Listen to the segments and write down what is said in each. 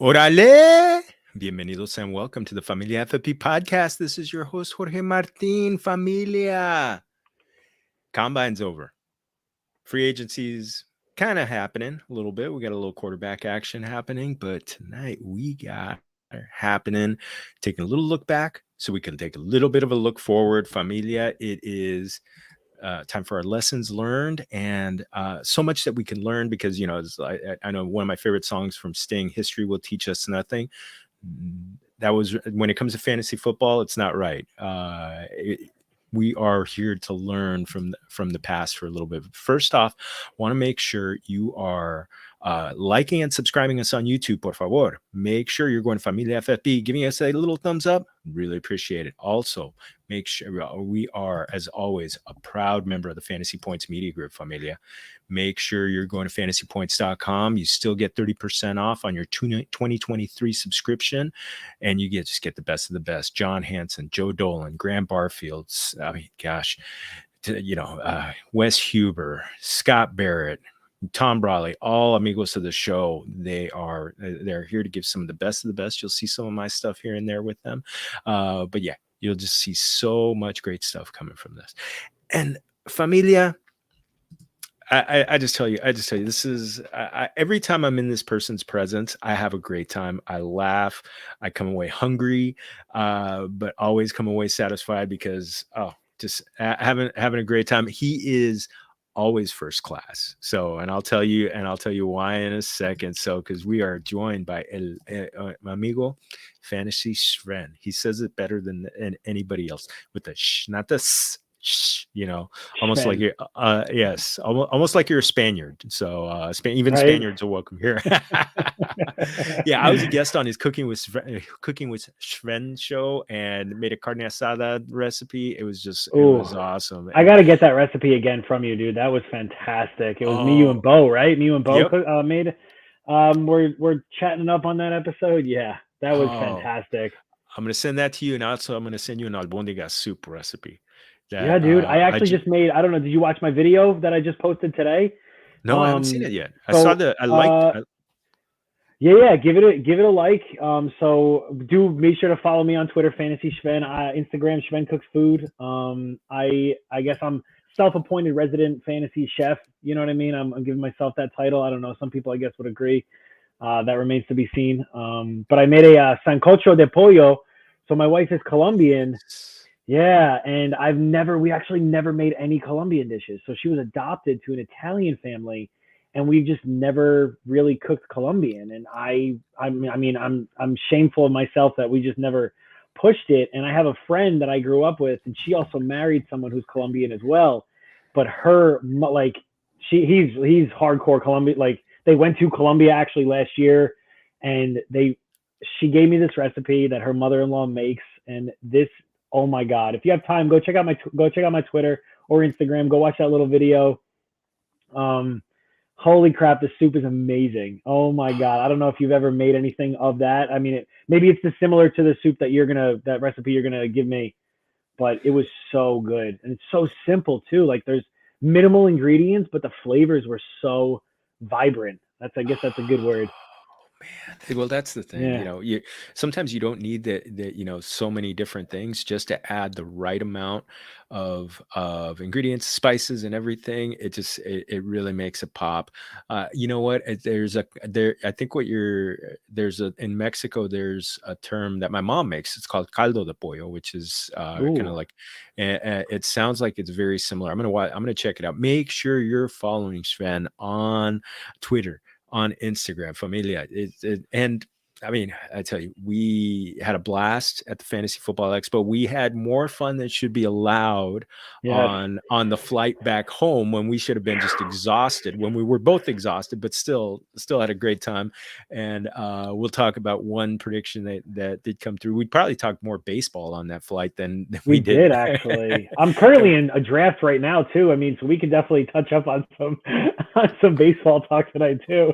Órale! Bienvenidos and welcome to the Familia FFB podcast. This is your host, Jorge Martin. Familia. Combine's over. Free agency's kind of happening a little bit. We got a little quarterback action happening, but tonight we got happening, taking a little look back so we can take a little bit of a look forward. Familia, it is time for our lessons learned, and so much that we can learn because, you know, I know one of my favorite songs from Sting, History Will Teach Us Nothing. That was when it comes to fantasy football, it's not right. We are here to learn from the past for a little bit. First off, want to make sure you are liking and subscribing us on YouTube, por favor. Make sure you're going to Familia FFB, giving us a little thumbs up. Really appreciate it. Also, make sure we are, as always, a proud member of the Fantasy Points Media Group, Familia. Make sure you're going to fantasypoints.com. You still get 30% off on your 2023 subscription, and you just get the best of the best. John Hanson, Joe Dolan, Graham Barfield, I mean, gosh, Wes Huber, Scott Barrett, Tom Brawley, all amigos of the show. They're here to give some of the best of the best. You'll see some of my stuff here and there with them. But yeah, you'll just see so much great stuff coming from this. And Familia, I just tell you, this is every time I'm in this person's presence, I have a great time. I laugh, I come away hungry, but always come away satisfied because just having a great time. He is always first class. So, and I'll tell you why in a second. So, because we are joined by Amigo Fantasy Sven. He says it better than anybody else with the sh, not the s. You know, almost Sven. Like you're yes, almost like you're a Spaniard. So even right? Spaniards are welcome here. Yeah, I was a guest on his Cooking with Sven show and made a carne asada recipe. It was awesome. I got to get that recipe again from you, dude. That was fantastic. It was me, you, and Bo, right? Me, you, and Bo yep. Made. We're chatting up on that episode. Yeah, that was fantastic. I'm gonna send that to you, and also I'm gonna send you an albondiga soup recipe. Yeah, dude. I actually just made. I don't know. Did you watch my video that I just posted today? No, I haven't seen it yet. I saw the. I liked. Yeah. Give it a like. So do make sure to follow me on Twitter, Fantasy Sven, Instagram, Sven Cooks Food. I guess I'm self-appointed resident fantasy chef. You know what I mean? I'm giving myself that title. I don't know. Some people, I guess, would agree. That remains to be seen. But I made a sancocho de pollo. So my wife is Colombian. Yeah, and we actually never made any Colombian dishes. So she was adopted to an Italian family, and we've just never really cooked Colombian. And I'm shameful of myself that we just never pushed it. And I have a friend that I grew up with, and she also married someone who's Colombian as well. But he's hardcore Colombian. Like, they went to Colombia actually last year, and she gave me this recipe that her mother-in-law makes, and this. Oh my God! If you have time, go check out my Twitter or Instagram. Go watch that little video. Holy crap, the soup is amazing. Oh my God! I don't know if you've ever made anything of that. I mean, maybe it's similar to the soup that recipe you're gonna give me, but it was so good, and it's so simple too. Like, there's minimal ingredients, but the flavors were so vibrant. I guess that's a good word. Man, well, that's the thing. Yeah. You know, sometimes you don't need so many different things just to add the right amount of ingredients, spices, and everything. It really makes it pop. You know what? I think in Mexico there's a term that my mom makes. It's called caldo de pollo, which is kind of like. It sounds like it's very similar. I'm gonna check it out. Make sure you're following Sven on Twitter, on Instagram, Familia. And I mean, I tell you, we had a blast at the Fantasy Football Expo. We had more fun than should be allowed on the flight back home, when we should have been just exhausted, when we were both exhausted, but still had a great time. And we'll talk about one prediction that did come through. We'd probably talk more baseball on that flight than we did. Actually. I'm currently in a draft right now too. I mean, so we can definitely touch up on some baseball talk tonight too.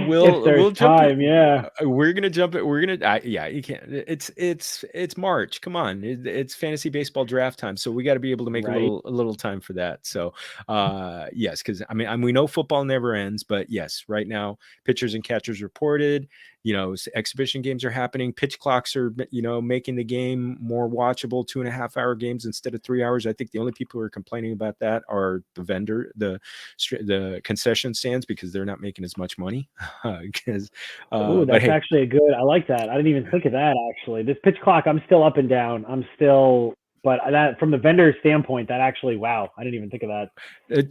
We'll time. Yeah, we're gonna jump it. We're gonna. You can't. It's March. Come on, it's fantasy baseball draft time. So we got to be able to make a little time for that. So yes, because I mean we know football never ends, but yes, right now pitchers and catchers reported. exhibition games are happening. Pitch clocks are, making the game more watchable, 2.5-hour games instead of 3 hours. I think the only people who are complaining about that are the concession stands, because they're not making as much money. Because, Ooh, but that's hey, actually I like that. I didn't even think of that, actually. This pitch clock, I'm still up and down. But that, from the vendor standpoint, that actually, wow, I didn't even think of that.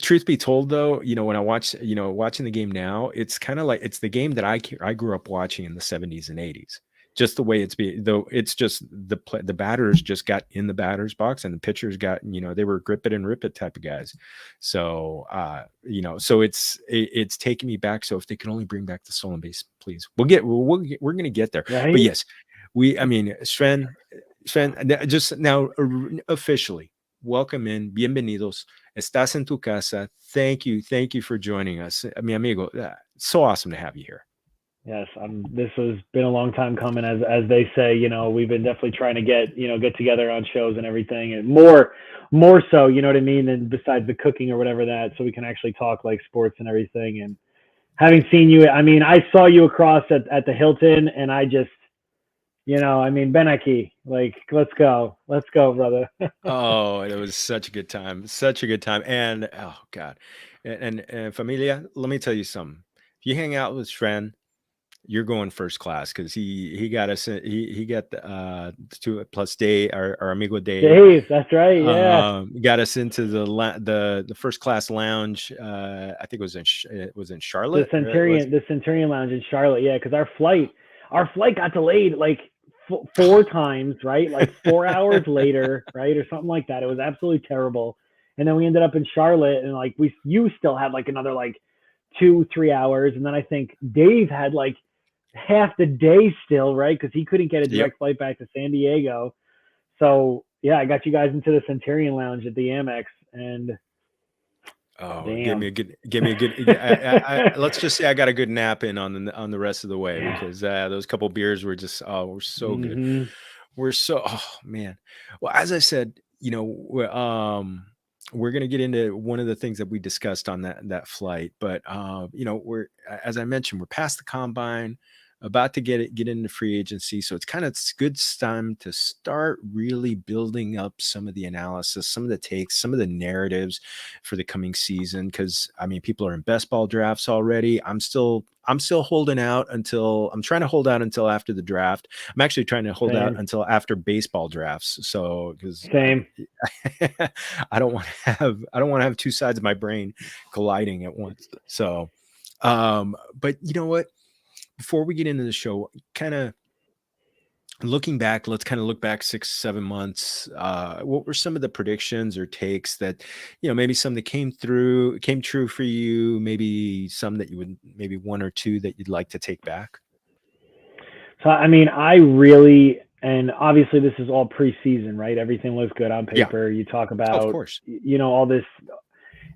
truth be told, though, when I watch, watching the game now, it's kind of like it's the game that I grew up watching in the 70s and 80s. Just the way though, it's just the batters just got in the batter's box, and the pitchers got, they were grip it and rip it type of guys. So, so it's taking me back. So if they can only bring back the stolen base, please, we're going to get there. Right? But yes, Sven, just now officially welcome in. Bienvenidos. Estás en tu casa. Thank you for joining us, mi amigo. So awesome to have you here. Yes, this has been a long time coming, as they say. We've been definitely trying to get together on shows and everything, and more so, you know what I mean, than besides the cooking or whatever that, so we can actually talk like sports and everything. And having seen you, I saw you across at the Hilton, and I just, Benaki, like, let's go, brother. Oh, it was such a good time, and oh god, and Familia, let me tell you something. If you hang out with Sven, you're going first class, because he got us. He got the 2 plus Dave, our amigo Dave, that's right, yeah. Got us into the first class lounge. I think it was in Charlotte. The Centurion Lounge in Charlotte, yeah. Because our flight got delayed like 4 times, right? Like 4 hours later, right, or something like that. It was absolutely terrible. And then we ended up in Charlotte, and like you still had like another like 2-3 hours, and then I think Dave had like half the day still, right? Because he couldn't get a direct flight back to San Diego. So yeah, I got you guys into the Centurion Lounge at the Amex, and give me a good. Let's just say I got a good nap in on the rest of the way, because those couple beers were just were so good. We're so man. Well, as I said, we're going to get into one of the things that we discussed on that flight, but we're, as I mentioned, we're past the combine, about to get into free agency. So it's good time to start really building up some of the analysis, some of the takes, some of the narratives for the coming season. Cause people are in best ball drafts already. I'm still holding out until after the draft. I'm actually trying to hold out until after baseball drafts. So, cause same, I don't want to have 2 sides of my brain colliding at once. So, but you know what? Before we get into the show, kind of looking back, let's kind of look back 6-7 months. What were some of the predictions or takes that, maybe some that came true for you, maybe some that you would, maybe 1 or 2 that you'd like to take back? So, I really, and obviously this is all preseason, right? Everything looks good on paper. You talk about, of course, all this.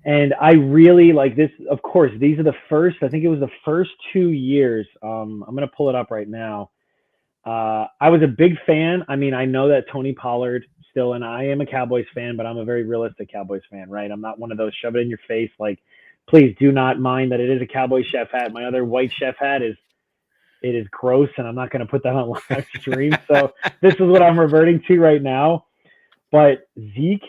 And I really like this. Of course, these are I think it was the first 2 years. I'm going to pull it up right now. I was a big fan. I know that Tony Pollard still, and I am a Cowboys fan, but I'm a very realistic Cowboys fan, right? I'm not one of those shove it in your face. Like, please do not mind that it is a Cowboys chef hat. My other white chef hat it is gross, and I'm not going to put that on live stream. So this is what I'm reverting to right now. But Zeke,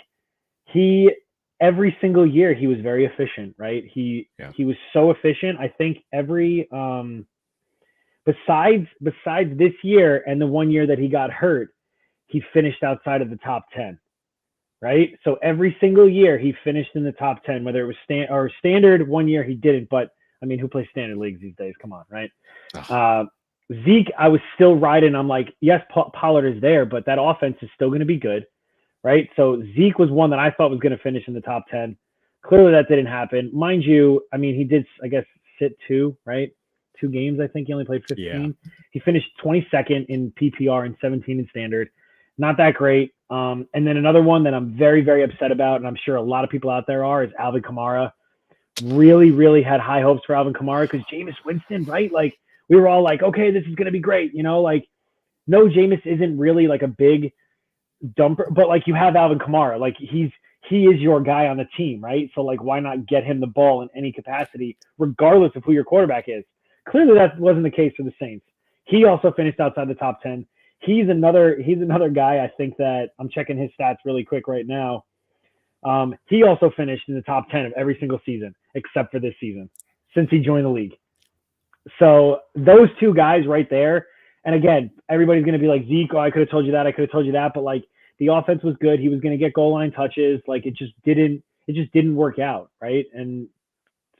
every single year he was very efficient, right? He was so efficient. I think every besides this year and the 1 year that he got hurt, he finished outside of the top 10, right? So every single year he finished in the top 10, whether it was standard. 1 year he didn't, but who plays standard leagues these days? Come on, right? Zeke, I was still riding. I'm like, yes, Pollard is there, but that offense is still going to be good. Right. So Zeke was one that I thought was going to finish in the top 10. Clearly that didn't happen. Mind you, he did, I guess, sit 2, right? 2 games. I think he only played 15. Yeah. He finished 22nd in PPR and 17 in standard. Not that great. And then another one that I'm very, very upset about, and I'm sure a lot of people out there is Alvin Kamara. Really, really had high hopes for Alvin Kamara because Jameis Winston, right? Like, we were all like, okay, this is going to be great. Like, no, Jameis isn't really like a big dumper, but like, you have Alvin Kamara, like he is your guy on the team, right? So like, why not get him the ball in any capacity, regardless of who your quarterback is? Clearly that wasn't the case for the Saints. He also finished outside the top 10. He's another guy. I think that I'm checking his stats really quick right now. He also finished in the top 10 of every single season except for this season since he joined the league. So those two guys right there. And again, everybody's going to be like, Zeke, oh, I could have told you that. I could have told you that. But like the offense was good. He was going to get goal line touches. Like it just didn't work out. Right. And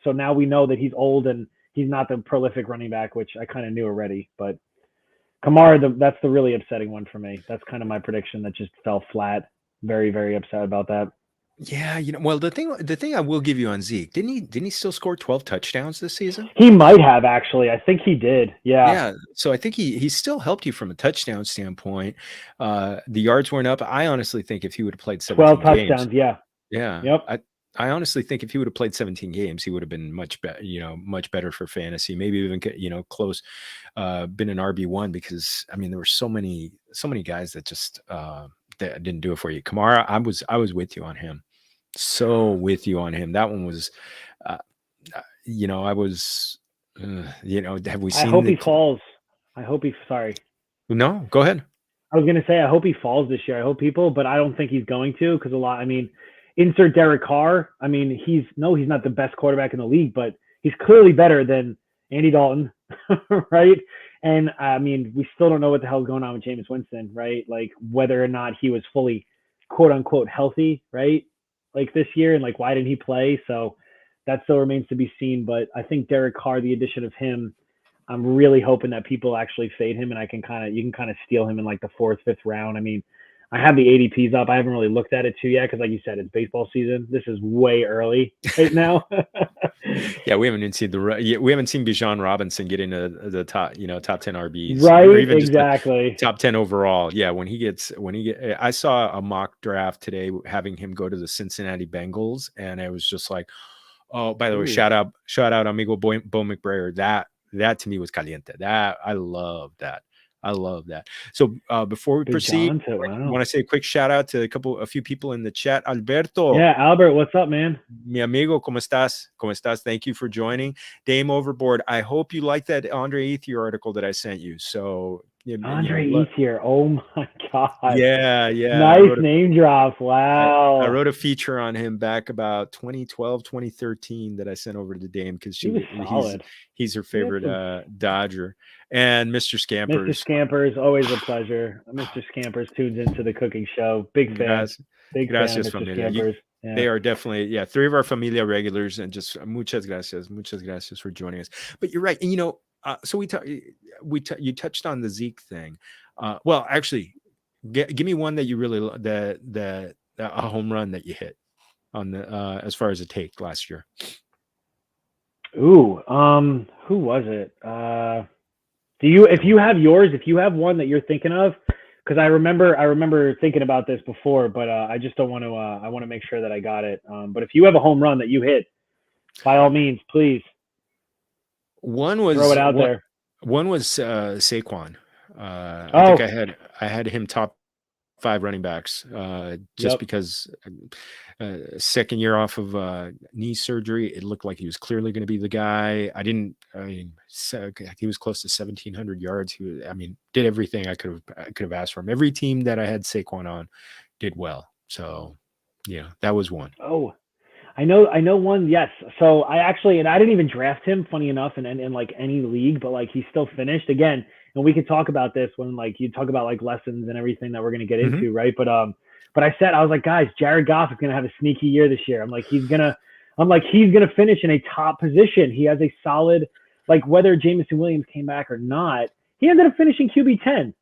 so now we know that he's old and he's not the prolific running back, which I kind of knew already. But Kamara, that's the really upsetting one for me. That's kind of my prediction that just fell flat. Very, very upset about that. Yeah, well, the thing I will give you on Zeke, didn't he still score 12 touchdowns this season? He might have actually. I think he did. Yeah. Yeah. So I think he still helped you from a touchdown standpoint. The yards weren't up. I honestly think if he would have played 17 12 touchdowns. games, Yeah. yeah. Yep. I honestly think if he would have played 17 games, he would have been much better, much better for fantasy. Maybe even, close, been an RB1 because I mean there were so many guys that just that didn't do it for you. Kamara, I was with you on him. So with you on him. That one was, I was, have we seen? I hope he falls. Sorry. No, go ahead. I was gonna say I hope he falls this year. I hope people, but I don't think he's going to because insert Derek Carr. I mean, he's not the best quarterback in the league, but he's clearly better than Andy Dalton, right? And I mean, we still don't know what the hell's going on with Jameis Winston, right? Like whether or not he was fully quote unquote healthy, right? Like this year, and like why didn't he play? So that still remains to be seen. But I think Derek Carr, the addition of him, I'm really hoping that people actually fade him and you can kind of steal him in like the 4th, 5th round. I mean, I have the ADPs up. I haven't really looked at it too yet because, like you said, it's baseball season. This is way early right now. Yeah, we haven't even seen Bijan Robinson get into the top 10 RBs, right? Or even Exactly. just top 10 overall. Yeah, I saw a mock draft today having him go to the Cincinnati Bengals, and I was just like, oh, by the way, shout out, Amigo Bo McBrayer. That to me was caliente. That I love that. So before we proceed, I want to say a quick shout out to a few people in the chat. Alberto. Yeah, Albert, what's up, man? Mi amigo, ¿cómo estás? ¿Cómo estás? Thank you for joining. Dame Overboard, I hope you like that Andre Ethier article that I sent you. So Andre Ethier, oh my God. Yeah. Nice name drop. Wow. I wrote a feature on him back about 2012, 2013 that I sent over to Dame because he's her favorite Dodger. And Mr. Scampers. Mr. Scampers, always a pleasure. Mr. Scampers tunes into the cooking show. Big fan. Big fan of Mr. Scampers. Yeah. They are definitely, 3 of our Familia regulars, and just muchas gracias for joining us. But you're right. And, so you touched on the Zeke thing. Well, actually, give me one that you really a home run that you hit on the as far as a take last year. Ooh, who was it? If you have one that you're thinking of, because I remember thinking about this before, but I just don't want to. I want to make sure that I got it. But if you have a home run that you hit, by all means, please. One was throw it out there. One was Saquon. I think I had him top 5 running backs just because second year off of knee surgery, it looked like he was clearly going to be the guy. He was close to 1,700 yards. He did everything I could have asked for him. Every team that I had Saquon on did well. So yeah, that was one. Oh, I know one. Yes. So I didn't even draft him, funny enough, in like any league, but like he still finished again. And we could talk about this when like you talk about like lessons and everything that we're going to get into. Right. But I was like, guys, Jared Goff is going to have a sneaky year this year. I'm like, he's going to finish in a top position. He has a solid, like whether Jameson Williams came back or not, he ended up finishing QB 10.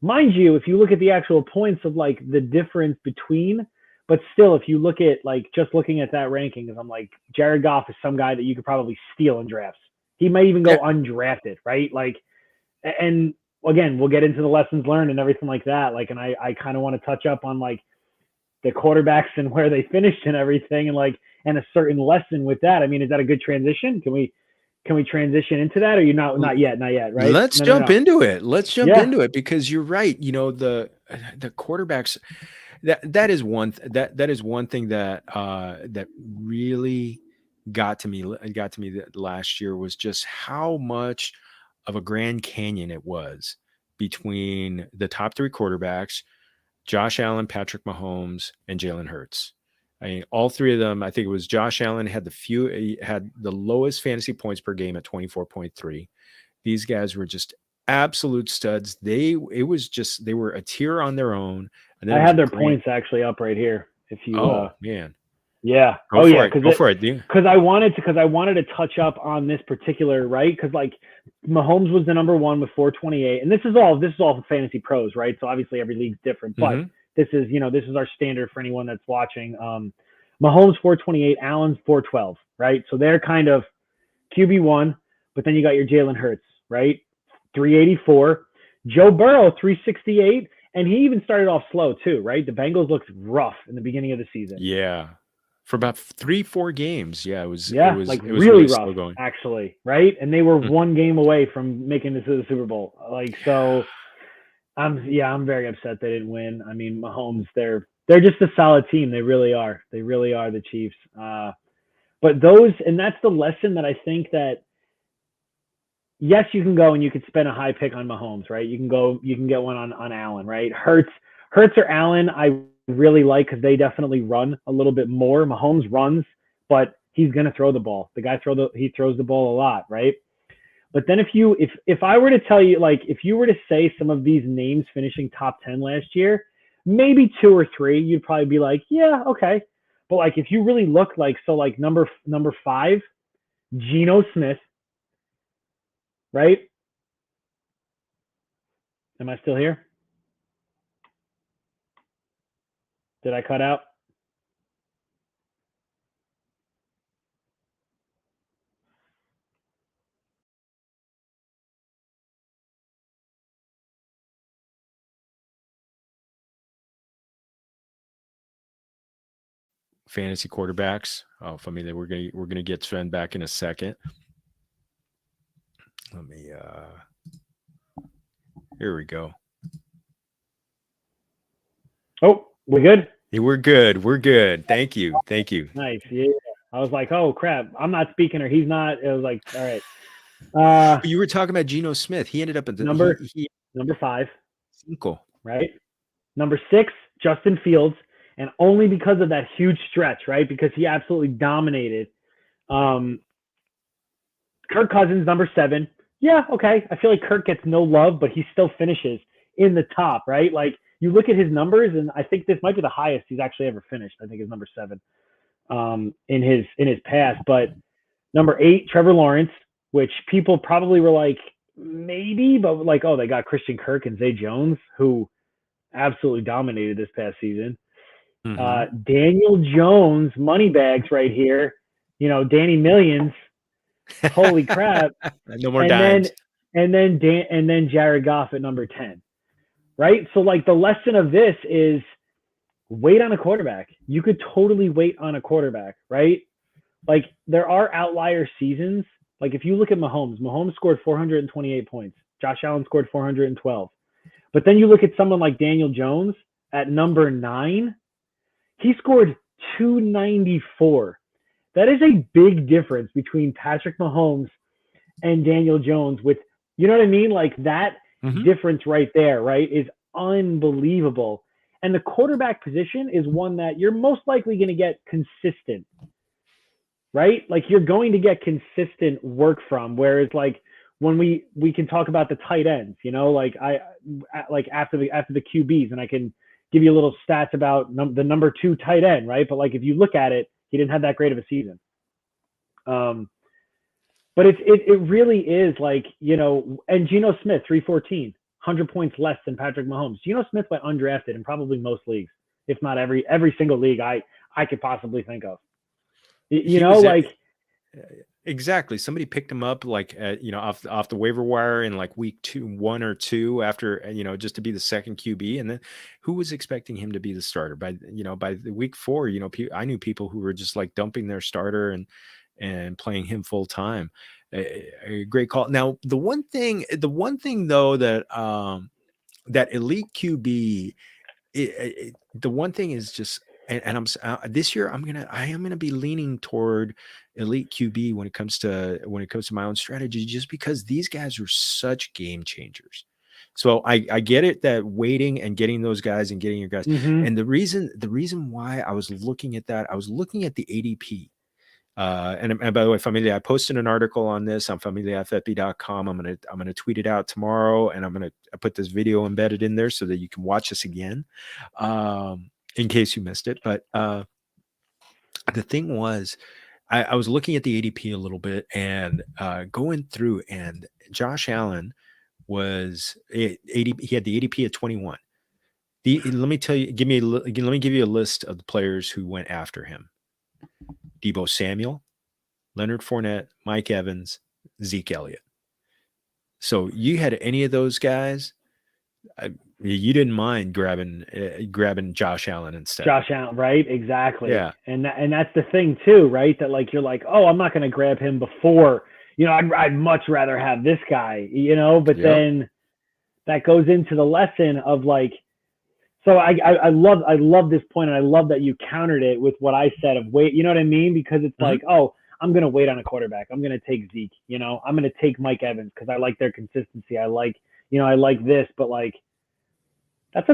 Mind you, if you look at the actual points of like the difference between, but still, if you look at like just looking at that ranking, I'm like, Jared Goff is some guy that you could probably steal in drafts. He might even go undrafted, right? Like, and again, we'll get into the lessons learned and everything like that. Like, and I kind of want to touch up on like the quarterbacks and where they finished and everything, and a certain lesson with that. I mean, is that a good transition? Can we transition into that, or not yet, right? Let's jump into it. Let's jump into it because you're right. The quarterbacks. That is one thing that really got to me last year was just how much of a Grand Canyon it was between the top three quarterbacks, Josh Allen, Patrick Mahomes, and Jalen Hurts. I mean, all three of them, I think it was Josh Allen had the lowest fantasy points per game at 24.3. These guys were just absolute studs. They were a tier on their own. And then I had their points actually up right here. If you, man, yeah, go for it. Because I wanted to touch up on this particular, right? Because like Mahomes was the number one with 428, and this is all fantasy pros, right? So obviously every league's different, but this is our standard for anyone that's watching. Mahomes 428, Allen's 412, right? So they're kind of QB1, but then you got your Jalen Hurts, right? 384, Joe Burrow 368, and he even started off slow too, right? The Bengals looked rough in the beginning of the season. Yeah. For about 3-4 games. Yeah, it was really rough, slow going. Actually, right? And they were one game away from making it to the Super Bowl. Like, so I'm very upset they didn't win. I mean, Mahomes, they're just a solid team. They really are. They really are, the Chiefs. But that's the lesson that I think that, yes, you can go and you could spend a high pick on Mahomes, right? You can get one on Allen, right? Hurts or Allen, I really like, because they definitely run a little bit more. Mahomes runs, but he's going to throw the ball. The guy he throws the ball a lot, right? But then if I were to tell you, like, if you were to say some of these names finishing top 10 last year, maybe 2 or 3, you'd probably be like, yeah, okay. But like, if you really look, like, so like number 5, Geno Smith, right? Am I still here? Did I cut out? Fantasy quarterbacks. Oh, Familia, we're gonna get Sven back in a second. Let me here we go. Oh, we good? Yeah, we're good. We're good. Thank you. Nice. Yeah. I was like, oh crap, I'm not speaking or he's not. It was like, all right. But you were talking about Geno Smith. He ended up at number 5. Cinco. Right. Number 6, Justin Fields. And only because of that huge stretch, right? Because he absolutely dominated. Kirk Cousins, number 7. Yeah, okay. I feel like Kirk gets no love, but he still finishes in the top, right? Like, you look at his numbers, and I think this might be the highest he's actually ever finished. I think is number 7 in his past. But number 8, Trevor Lawrence, which people probably were like, maybe, but like, oh, they got Christian Kirk and Zay Jones, who absolutely dominated this past season. Daniel Jones, money bags right here. Danny Millions. Holy crap! No more dimes. And then Jared Goff at number 10. Right. So like, the lesson of this is wait on a quarterback. You could totally wait on a quarterback, right? Like, there are outlier seasons. Like, if you look at Mahomes scored 428 points. Josh Allen scored 412. But then you look at someone like Daniel Jones at number 9. He scored 294. That is a big difference between Patrick Mahomes and Daniel Jones, with, you know what I mean? Like, that difference right there, right, is unbelievable. And the quarterback position is one that you're most likely going to get consistent, right? Like, you're going to get consistent work from. Whereas, like, when we can talk about the tight ends, like after the QBs, and I can give you a little stats about the number 2 tight end, right? But like, if you look at it, he didn't have that great of a season. But it really is like, and Geno Smith, 314, 100 points less than Patrick Mahomes. Geno Smith went undrafted in probably most leagues, if not every single league I could possibly think of. Exactly. Somebody picked him up like off the waiver wire in like week 1 or 2 after, just to be the second QB. And then who was expecting him to be the starter by the week 4, I knew people who were just like dumping their starter and playing him full time. A great call. Now, the one thing though, that elite QB, the one thing is just and I'm this year I am gonna be leaning toward elite QB when it comes to my own strategy, just because these guys are such game changers. So I get it that waiting and getting those guys and getting your guys, Mm-hmm. and the reason why I was looking at that, I was looking at the ADP. And by the way, Familia, I posted an article on this on familiafb.com. I'm gonna tweet it out tomorrow, and I'm gonna put this video embedded in there so that you can watch this again, in case you missed it. But the thing was, I was looking at the ADP a little bit and going through, and Josh Allen was ADP. He had the ADP at 21. Let me tell you, let me give you a list of the players who went after him: Deebo Samuel, Leonard Fournette, Mike Evans, Zeke Elliott. So you had any of those guys, you didn't mind grabbing Josh Allen instead. Josh Allen, right? Exactly. Yeah. And that's the thing too, right? That like you're like, oh, I'm not going to grab him before. I'd much rather have this guy. But then that goes into the lesson of like. So I love this point, and I love that you countered it with what I said of wait. You know what I mean? Because it's like, oh, I'm going to wait on a quarterback. I'm going to take Zeke. I'm going to take Mike Evans because I like their consistency. I like this, but like it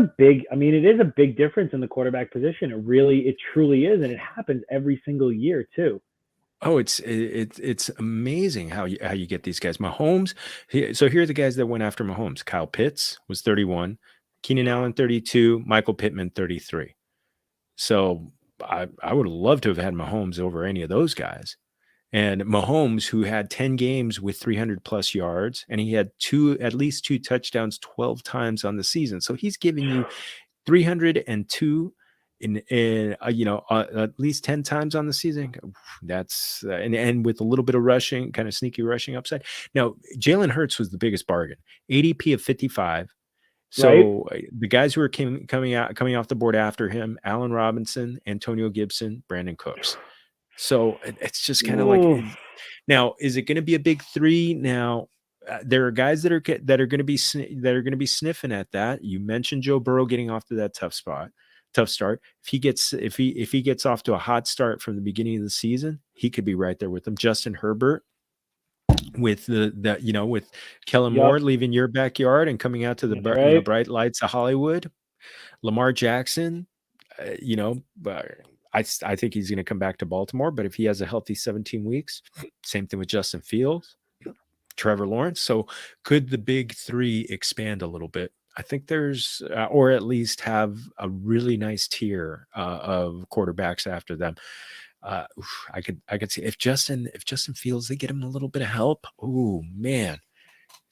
is a big difference in the quarterback position. It truly is, and it happens every single year too. Oh, it's amazing how you get these guys. Mahomes. So here are the guys that went after Mahomes. Kyle Pitts was 31. Keenan Allen 32, Michael Pittman 33. So I would have loved to have had Mahomes over any of those guys. And Mahomes, who had 10 games with 300 plus yards, and he had at least two touchdowns 12 times on the season. So he's giving you 302 in at least 10 times on the season. That's and with a little bit of rushing, kind of sneaky rushing upside. Now, Jalen Hurts was the biggest bargain. ADP of 55. So the guys who are coming off the board after him: Allen Robinson, Antonio Gibson, Brandon Cooks. So it's just kind of like, now, is it going to be a big three? Now, there are guys that are going to be sniffing at that. You mentioned Joe Burrow getting off to that tough start. If he gets off to a hot start from the beginning of the season, he could be right there with them. Justin Herbert, with with Kellen Moore leaving your backyard and coming out to the bright lights of Hollywood. Lamar Jackson, I think he's going to come back to Baltimore, but if he has a healthy 17 weeks, same thing with Justin Fields, Trevor Lawrence. So could the big three expand a little bit? I think there's, or at least have a really nice tier of quarterbacks after them. I could see if Justin Fields, they get him a little bit of help. Oh man,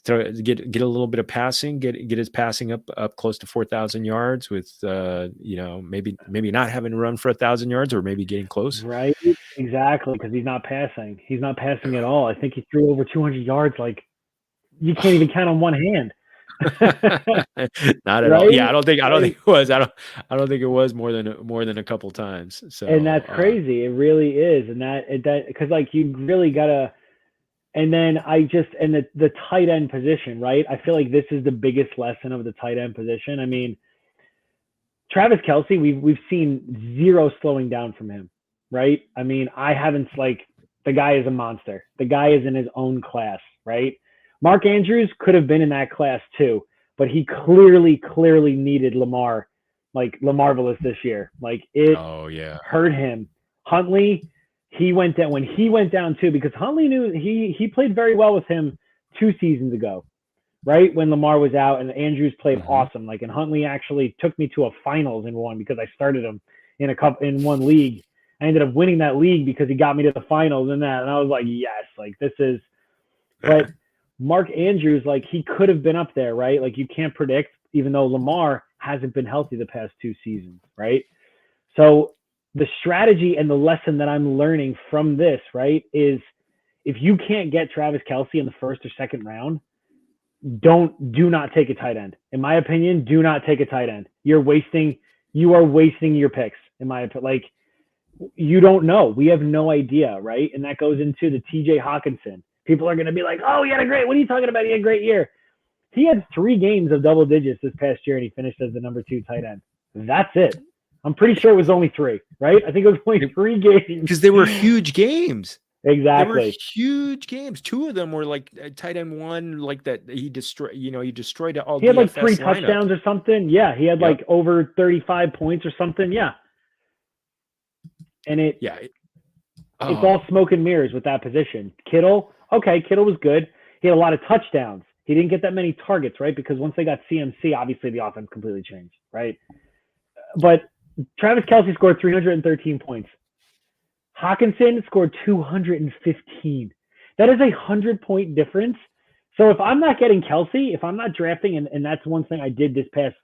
get a little bit of passing, get his passing up close to 4,000 yards with maybe not having to run for 1,000 yards, or maybe getting close. Right, exactly, because he's not passing at all. I think he threw over 200 yards. Like you can't even count on one hand. Not at all. Yeah, I don't think it was. I don't think it was more than a couple times. So, and that's crazy. It really is, and that because like you really gotta. And then the tight end position, right? I feel like this is the biggest lesson of the tight end position. I mean, Travis Kelce, we've seen zero slowing down from him, right? I mean, the guy is a monster. The guy is in his own class, right? Mark Andrews could have been in that class too, but he clearly needed Lamar, like Lamarvelous this year. Like it hurt him. Huntley, he went down when he went down too, because Huntley knew he played very well with him 2 seasons ago, right? When Lamar was out and Andrews played awesome. Like, and Huntley actually took me to a finals in one because I started him in one league. I ended up winning that league because he got me to the finals and that. And I was like, yes, like this is, but Mark Andrews, like he could have been up there, right? Like you can't predict, even though Lamar hasn't been healthy the past 2 seasons, right? So the strategy and the lesson that I'm learning from this, right, is if you can't get Travis Kelce in the first or second round, do not take a tight end. In my opinion, do not take a tight end. You are wasting your picks, in my opinion. Like, you don't know. We have no idea, right? And that goes into the TJ Hawkinson. People are going to be like, oh, what are you talking about? He had a great year. He had 3 games of double digits this past year, and he finished as the number 2 tight end. That's it. I'm pretty sure it was only 3, right? I think it was only 3 games. Because they were huge games. Exactly. They were huge games. 2 of them were like tight end 1, like that he destroyed. He destroyed all. He had like DFS 3 lineups. touchdowns or something. Yeah, he had like over 35 points or something. Yeah. And it's all smoke and mirrors with that position. Kittle was good. He had a lot of touchdowns. He didn't get that many targets, right? Because once they got CMC, obviously the offense completely changed, right? But Travis Kelce scored 313 points. Hawkinson scored 215. That is a 100-point difference. So if I'm not getting Kelce, if I'm not drafting, and that's one thing I did this past,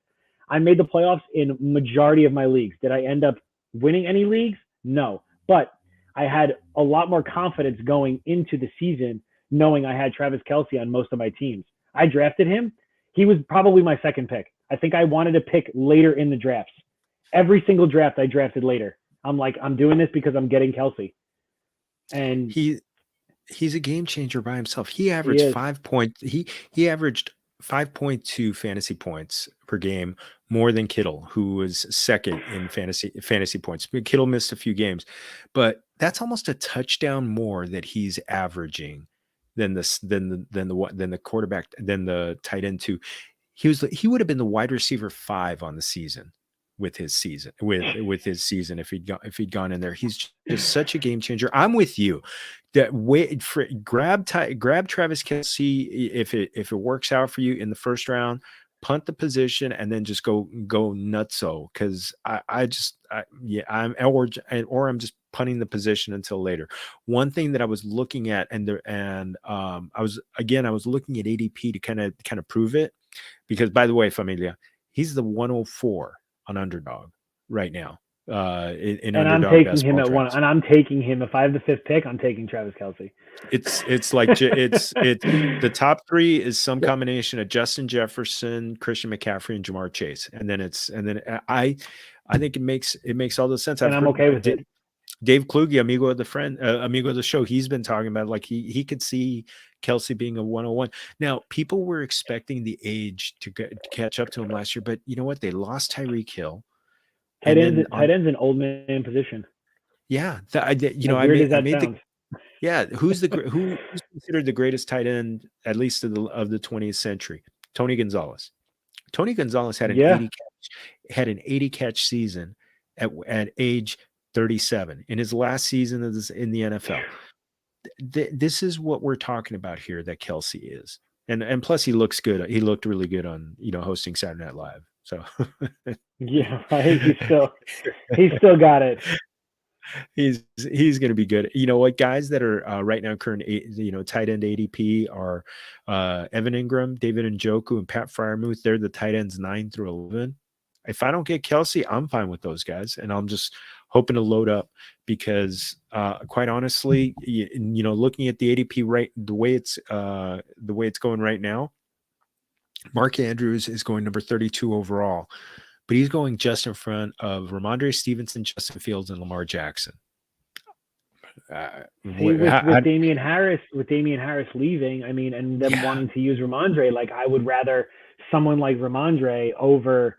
I made the playoffs in majority of my leagues. Did I end up winning any leagues? No. But I had a lot more confidence going into the season knowing I had Travis Kelce on most of my teams. I drafted him. He was probably my second pick. I think I wanted to pick later in the drafts. Every single draft I drafted later. I'm like, I'm doing this because I'm getting Kelce. And he's a game changer by himself. He averaged 5 points. He averaged 5.2 fantasy points per game, more than Kittle, who was second in fantasy points. Kittle missed a few games, but that's almost a touchdown more that he's averaging than the quarterback, than the tight end 2. He would have been the wide receiver 5 on the season with his season if he'd gone in there. He's just such a game changer. I'm with you. That grab Travis Kelce if it works out for you in the first round, punt the position, and then just go nutso, because I'm just punting the position until later. One thing that I was looking at, I was looking at ADP to kind of prove it, because, by the way, Familia, he's the 104 on Underdog right now. And I'm taking him at 1, and I'm taking him. If I have the 5th pick, I'm taking Travis Kelce. It's like it's the top 3 is some combination of Justin Jefferson, Christian McCaffrey, and Jamar Chase, and then I think it makes all the sense. And I'm okay with it. Dave Kluge, amigo of the show, he's been talking about, like, he could see Kelce being a 101. Now, people were expecting the age to catch up to him last year, but you know what? They lost Tyreek Hill. Tight end's an old man position. Yeah, who's considered the greatest tight end, at least of the 20th century? Tony Gonzalez. Tony Gonzalez had an 80 catch season at age 37 in his last season in the NFL. This is what we're talking about here, that Kelce is. And plus he looks good. He looked really good on, hosting Saturday Night Live. So yeah, he's still got it. He's going to be good. You know what? Guys that are right now current, tight end ADP are Evan Ingram, David Njoku, and Pat Freiermuth. They're the tight ends 9 through 11. If I don't get Kelce, I'm fine with those guys, and I'm just hoping to load up, because quite honestly, looking at the ADP right, the way it's going right now, Mark Andrews is going number 32 overall, but he's going just in front of Ramondre Stevenson, Justin Fields, and Lamar Jackson. With Damian Harris leaving, and them wanting to use Ramondre, like, I would rather someone like Ramondre over.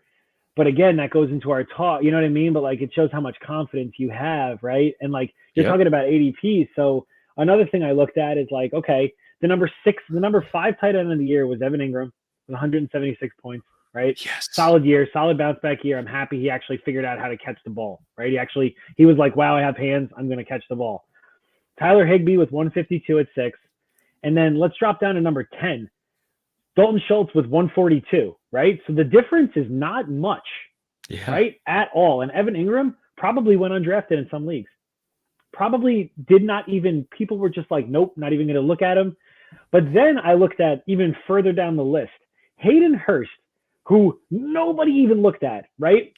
But again, that goes into our talk, you know what I mean? But like, it shows how much confidence you have, right? And like, you're talking about ADP. So another thing I looked at is like, okay, the number 5 tight end of the year was Evan Ingram with 176 points, right? Yes. Solid year, solid bounce back year. I'm happy he actually figured out how to catch the ball, right? He was like, wow, I have hands. I'm going to catch the ball. Tyler Higbee with 152 at 6. And then let's drop down to number 10. Dalton Schultz with 142, right? So the difference is not much, right? At all. And Evan Ingram probably went undrafted in some leagues. Probably did not even, people were just like, nope, not even going to look at him. But then I looked at even further down the list, Hayden Hurst, who nobody even looked at, right?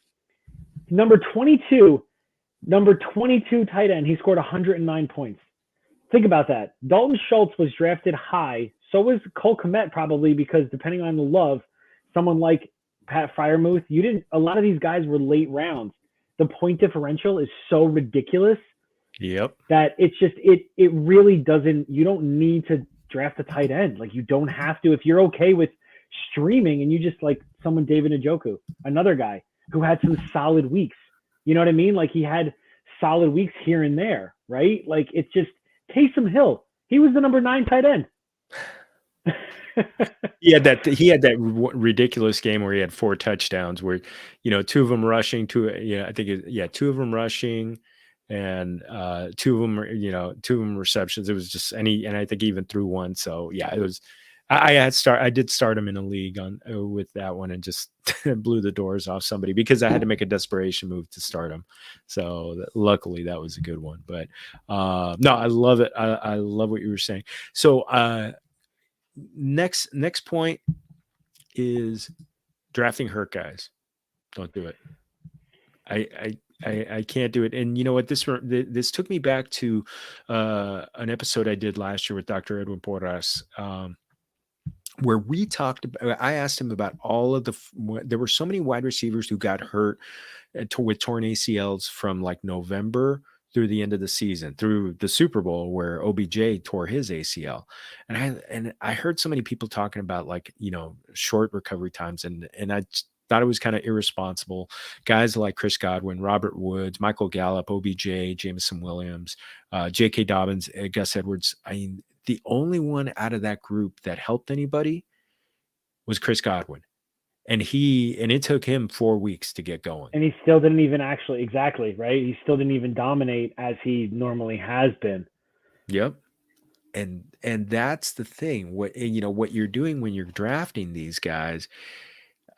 Number 22 tight end, he scored 109 points. Think about that. Dalton Schultz was drafted high. So was Cole Kmet, probably, because depending on the love, someone like Pat Freiermuth, a lot of these guys were late rounds. The point differential is so ridiculous. Yep. That it's just, it really doesn't, you don't need to draft a tight end. Like, you don't have to. If you're okay with streaming and you just like someone, David Njoku, another guy who had some solid weeks, You know what I mean? Like he had solid weeks here and there, right? Like it's just Taysom Hill. He was the number 9 tight end. He had that ridiculous game where he had 4 touchdowns, where 2 of them rushing, 2 2 of them rushing, and 2 of them 2 of them receptions. It was just and I think he even threw 1. So yeah, it was. I did start him in a league with that one and just blew the doors off somebody because I had to make a desperation move to start him. So luckily that was a good one. But no, I love it. I love what you were saying. So next point is drafting hurt guys. Don't do it. I can't do it. And you know what? This took me back to an episode I did last year with Dr. Edwin Porras, where we talked about, I asked him about all of there were so many wide receivers who got hurt with torn ACLs from like November through the end of the season, through the Super Bowl where OBJ tore his ACL. And I heard so many people talking about like, short recovery times. And I thought it was kind of irresponsible. Guys like Chris Godwin, Robert Woods, Michael Gallup, OBJ, Jameson Williams, J.K. Dobbins, Gus Edwards. I mean, the only one out of that group that helped anybody was Chris Godwin. And it took him 4 weeks to get going. And he still didn't even exactly, right? He still didn't even dominate as he normally has been. Yep. And that's the thing. What you're doing when you're drafting these guys,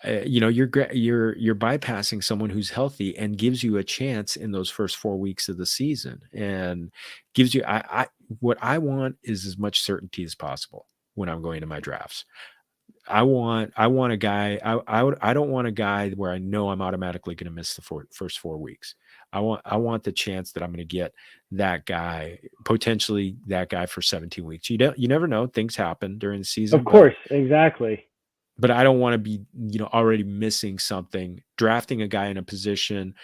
you're bypassing someone who's healthy and gives you a chance in those first 4 weeks of the season, and gives you what I want is as much certainty as possible when I'm going to my drafts. I want a guy. I don't want a guy where I know I'm automatically going to miss the first 4 weeks. I want the chance that I'm going to get that guy, potentially that guy for 17 weeks. You never know. Things happen during the season. Of course, exactly. But I don't want to be, already missing something, drafting a guy in a position,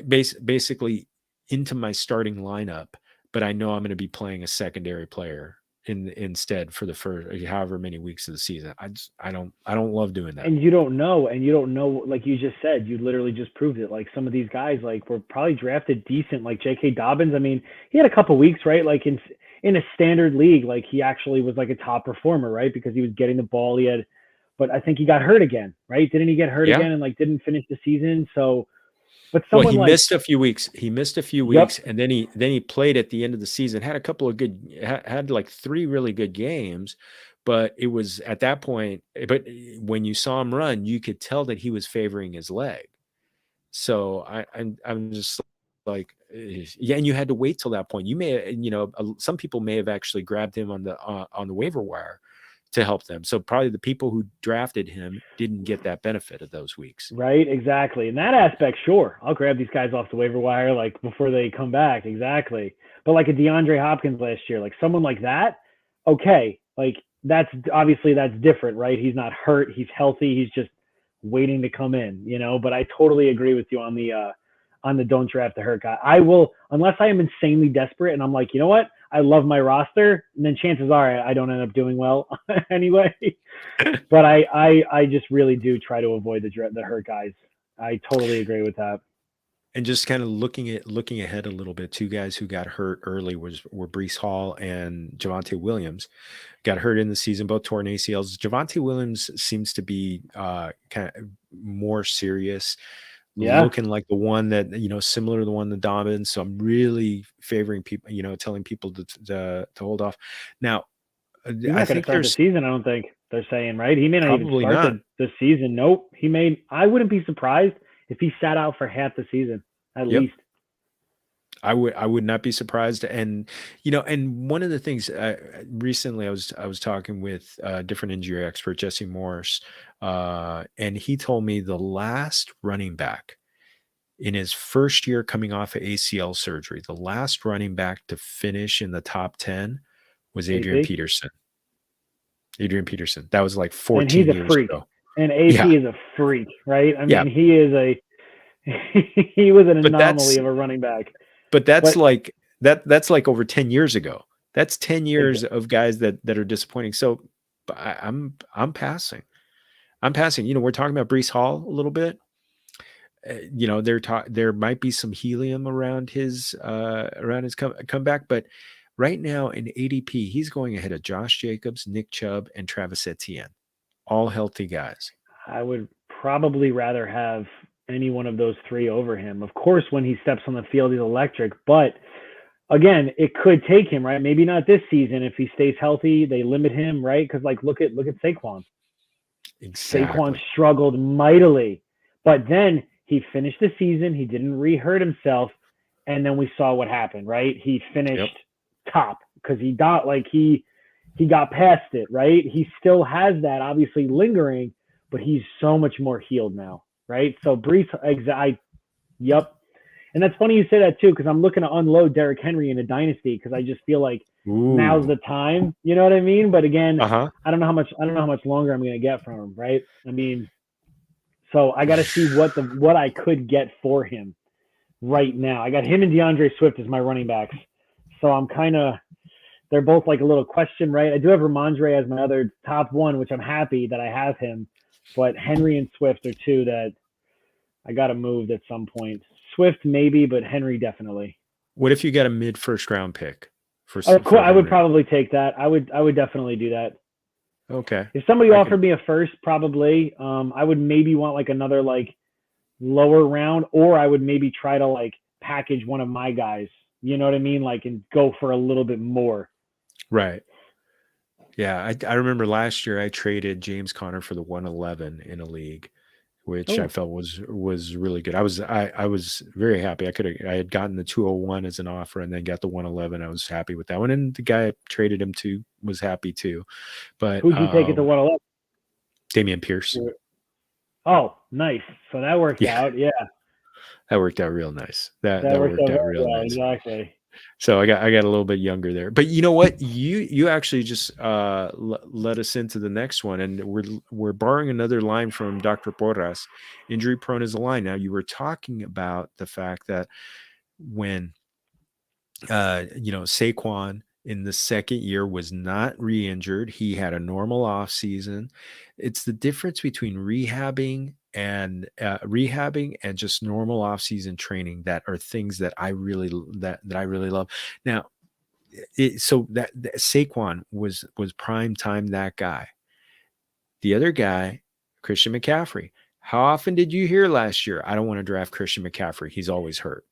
basically into my starting lineup, but I know I'm going to be playing a secondary player instead for the first however many weeks of the season. I don't love doing that. And you don't know, like you just said, you literally just proved it. Like some of these guys like were probably drafted decent, like J.K. Dobbins. I mean, he had a couple weeks, right? Like in a standard league, like he actually was like a top performer, right? Because he was getting the ball. But I think he got hurt again, right? Didn't he get hurt again and like didn't finish the season? So, but someone he missed a few weeks. He missed a few weeks, and then he played at the end of the season. Had a couple of had like 3 really good games, but it was at that point. But when you saw him run, you could tell that he was favoring his leg. So I'm just like, yeah. And you had to wait till that point. You may, some people may have actually grabbed him on the waiver wire to help them. So probably the people who drafted him didn't get that benefit of those weeks. Right, exactly. In that aspect, sure. I'll grab these guys off the waiver wire like before they come back. Exactly. But like a DeAndre Hopkins last year, like someone like that, okay. Like that's different, right? He's not hurt. He's healthy. He's just waiting to come in, but I totally agree with you on the don't draft the hurt guy. I will, unless I am insanely desperate and I'm like, you know what? I love my roster, and then chances are I don't end up doing well anyway. But I just really do try to avoid the hurt guys. I totally agree with that. And just kind of looking ahead a little bit, 2 guys who got hurt early were Breece Hall and Javonte Williams. Got hurt in the season, both torn ACLs. Javonte Williams seems to be kind of more serious. Yeah. Looking like the one that, similar to the one that Dobbins. So I'm really favoring people, telling people to hold off. Now, I think start the season. I don't think they're saying, right. He may not even start the season. Nope. I wouldn't be surprised if he sat out for half the season at least. I would not be surprised. And, and one of the things recently I was talking with a different injury expert, Jesse Morse, and he told me the last running back in his first year coming off of ACL surgery, the last running back to finish in the top 10 was Adrian Peterson. That was like 14 years ago. And AP is a freak, right? I mean, he was an anomaly of a running back. But that's like over 10 years ago. That's 10 years of guys that are disappointing. So I'm passing. We're talking about Breece Hall a little bit. there might be some helium around his comeback, but right now in ADP, he's going ahead of Josh Jacobs, Nick Chubb, and Travis Etienne, all healthy guys. I would probably rather have any one of those three over him. Of course, when he steps on the field, he's electric, but again, it could take him, right? Maybe not this season. If he stays healthy, they limit him, right? Because like look at Saquon. Exactly. Saquon struggled mightily, but then he finished the season. He didn't re-hurt himself, and then we saw what happened, right? He finished top because he got past it, right? He still has that obviously lingering, but he's so much more healed now, right? So Brees, yep. And that's funny you say that too, because I'm looking to unload Derrick Henry in a dynasty because I just feel like now's the time. You know what I mean? But again, I don't know how much longer I'm going to get from him, right? I mean, so I got to see what I could get for him right now. I got him and DeAndre Swift as my running backs, so I'm they're both like a little question, right? I do have Ramondre as my other top one, which I'm happy that I have him, but Henry and Swift are two that I got to move at some point. Swift maybe, but Henry definitely. What if you got a mid first round pick for I would probably take that. I would definitely do that. Okay. If somebody offered me a first, probably, I would maybe want like another like lower round, or I would maybe try to like package one of my guys. You know what I mean? Like, and go for a little bit more. Right. Yeah. I remember last year I traded James Conner for the 111 in a league, which I felt was really good. I was very happy. I had gotten the 201 as an offer and then got the 111. I was happy with that one. And the guy I traded him to was happy too. But who'd you take at the 111? Dameon Pierce. Oh, nice. So that worked out. Yeah. That worked out real nice. That worked out real nice. Exactly. So I got a little bit younger there, but you know what? You actually just led us into the next one, and we're borrowing another line from Dr. Porras. Injury prone is a line. Now you were talking about the fact that when Saquon in the second year was not re-injured, he had a normal off season. It's the difference between rehabbing and just normal off-season training that are things that I really love. Now, that Saquon was prime time that guy. The other guy, Christian McCaffrey. How often did you hear last year, I don't want to draft Christian McCaffrey, he's always hurt?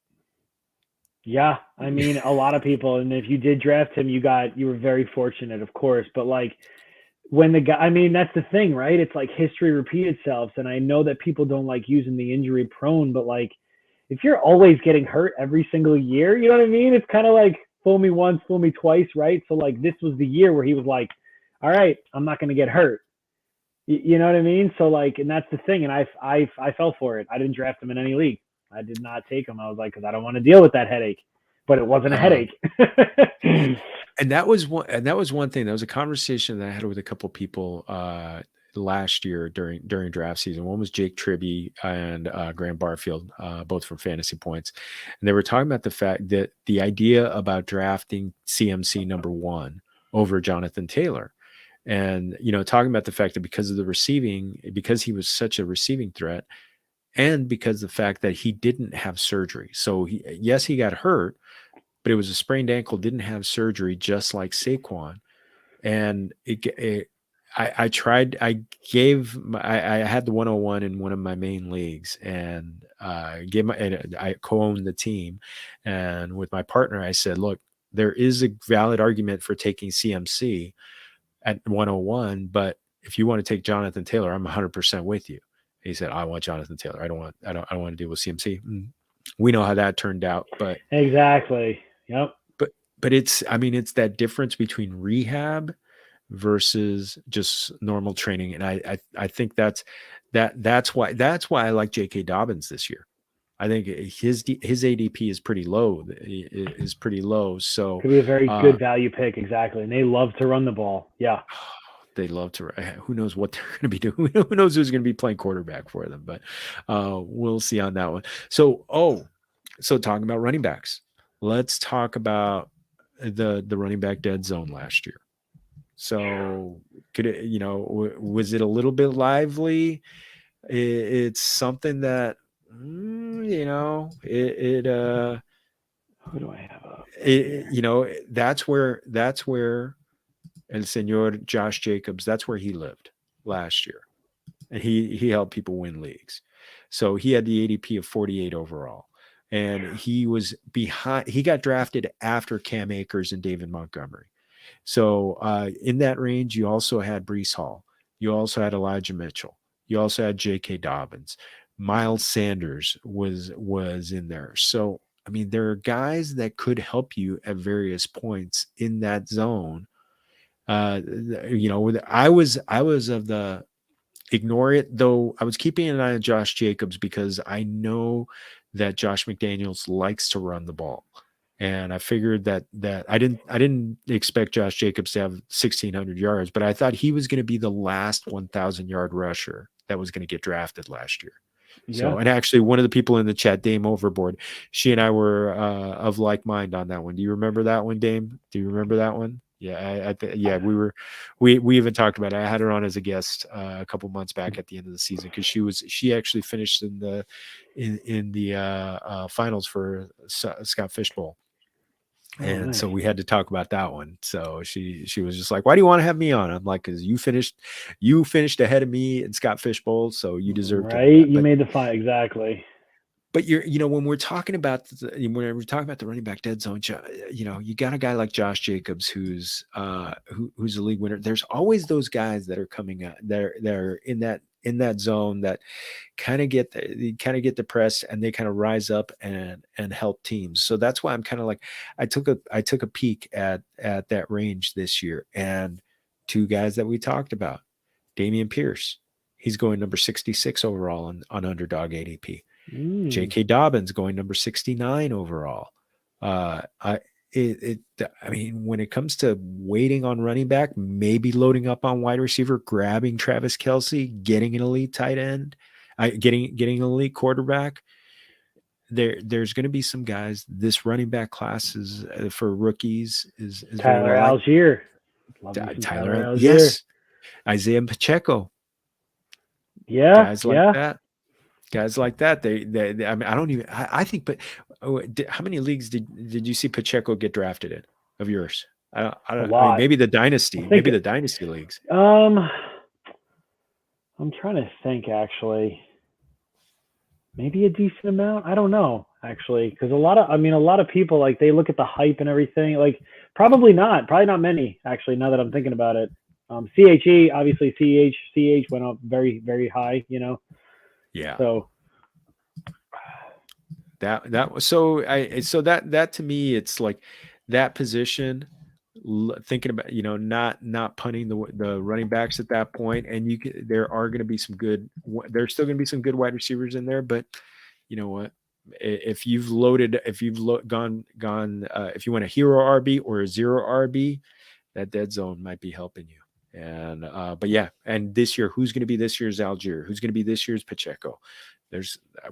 Yeah, I mean, a lot of people, and if you did draft him, you were very fortunate, of course, but like when the guy, I mean, that's the thing, right? It's like history repeats itself. And I know that people don't like using the injury prone, but like if you're always getting hurt every single year, you know what I mean? It's kind of like fool me once, fool me twice, right? So like this was the year where he was like, all right, I'm not going to get hurt. You know what I mean? So like, and that's the thing. And I fell for it. I didn't draft him in any league. I did not take him. I was like, because I don't want to deal with that headache. But it wasn't a headache. And that was one thing. That was a conversation that I had with a couple people last year during draft season. One was Jake Tribby and Graham Barfield, both from Fantasy Points. And they were talking about the fact that the idea about drafting CMC number 1 over Jonathan Taylor. And, talking about the fact that because he was such a receiving threat, and because of the fact that he didn't have surgery. So he got hurt, but it was a sprained ankle, didn't have surgery, just like Saquon. And I had the 101 in one of my main leagues, and I co-owned the team. And with my partner, I said, look, there is a valid argument for taking CMC at 101, but if you want to take Jonathan Taylor, I'm 100% with you. He said, I want Jonathan Taylor. I don't want to deal with CMC. We know how that turned out, but exactly. Yep. But it's that difference between rehab versus just normal training. And I think that's why I like J.K. Dobbins this year. I think his ADP is pretty low. So could be a very good value pick. Exactly. And they love to run the ball. Yeah. They love to. Who knows what they're going to be doing? Who knows who's going to be playing quarterback for them? But we'll see on that one. So talking about running backs, let's talk about the running back dead zone last year. So could it, was it a little bit lively? It's something that you know, Who do I have up here? you know, that's where El Senor Josh Jacobs, that's where he lived last year. And he helped people win leagues. So he had the ADP of 48 overall. And he was behind, he got drafted after Cam Akers and David Montgomery. So in that range, you also had Brees Hall. You also had Elijah Mitchell. You also had J.K. Dobbins. Miles Sanders was in there. So, I mean, there are guys that could help you at various points in that zone. You know, I was of the ignore it, though. I was keeping an eye on Josh Jacobs because I know that Josh McDaniels likes to run the ball. And I figured that I didn't expect Josh Jacobs to have 1,600 yards, but I thought he was going to be the last 1,000 yard rusher that was going to get drafted last year. Yeah. So, and actually, one of the people in the chat, Dame Overboard, she and I were of like mind on that one. Do you remember that one, Dame? Do you remember that one? Yeah, yeah, we even talked about it. I had her on as a guest a couple months back at the end of the season because she actually finished in the finals for Scott Fishbowl. And nice. so we had to talk about that one. So she was just like, "Why do you want to have me on?" I'm like, "Because you finished ahead of me in Scott Fishbowl, so you deserve to win that." You made the fight exactly. But you know, when we're talking about the running back dead zone, you know, you got a guy like Josh Jacobs who's who's a league winner. There's always those guys that are coming out they're in that zone that kind of get depressed and they kind of rise up and help teams. So that's why I'm kind of like, I took a peek at that range this year, and two guys that we talked about, Dameon Pierce, he's going number 66 overall on underdog ADP. J.K. Dobbins going number 69 overall. I mean, when it comes to waiting on running back, maybe loading up on wide receiver, grabbing Travis Kelce, getting an elite tight end, getting an elite quarterback. There's going to be some guys. This running back class is for rookies is Tyler Algier. Tyler, Algier. Yes, Isaiah Pacheco. Yeah, guys like that. They I mean, I don't even. I think, but how many leagues did you see Pacheco get drafted in of yours? I mean, maybe the dynasty, leagues. I'm trying to think actually. Maybe a decent amount. I don't know actually, because a lot of people, like, they look at the hype and everything. Like, probably not many actually. Now that I'm thinking about it, CHE obviously CH went up very, very high. You know. Yeah. So that was so that to me, it's like that position, thinking about, you know, not punting the running backs at that point, and there's still going to be some good wide receivers in there, but you know what, if you want a hero RB or a zero RB, that dead zone might be helping you. And but yeah, and this year, who's going to be this year's Algier? Who's going to be this year's Pacheco?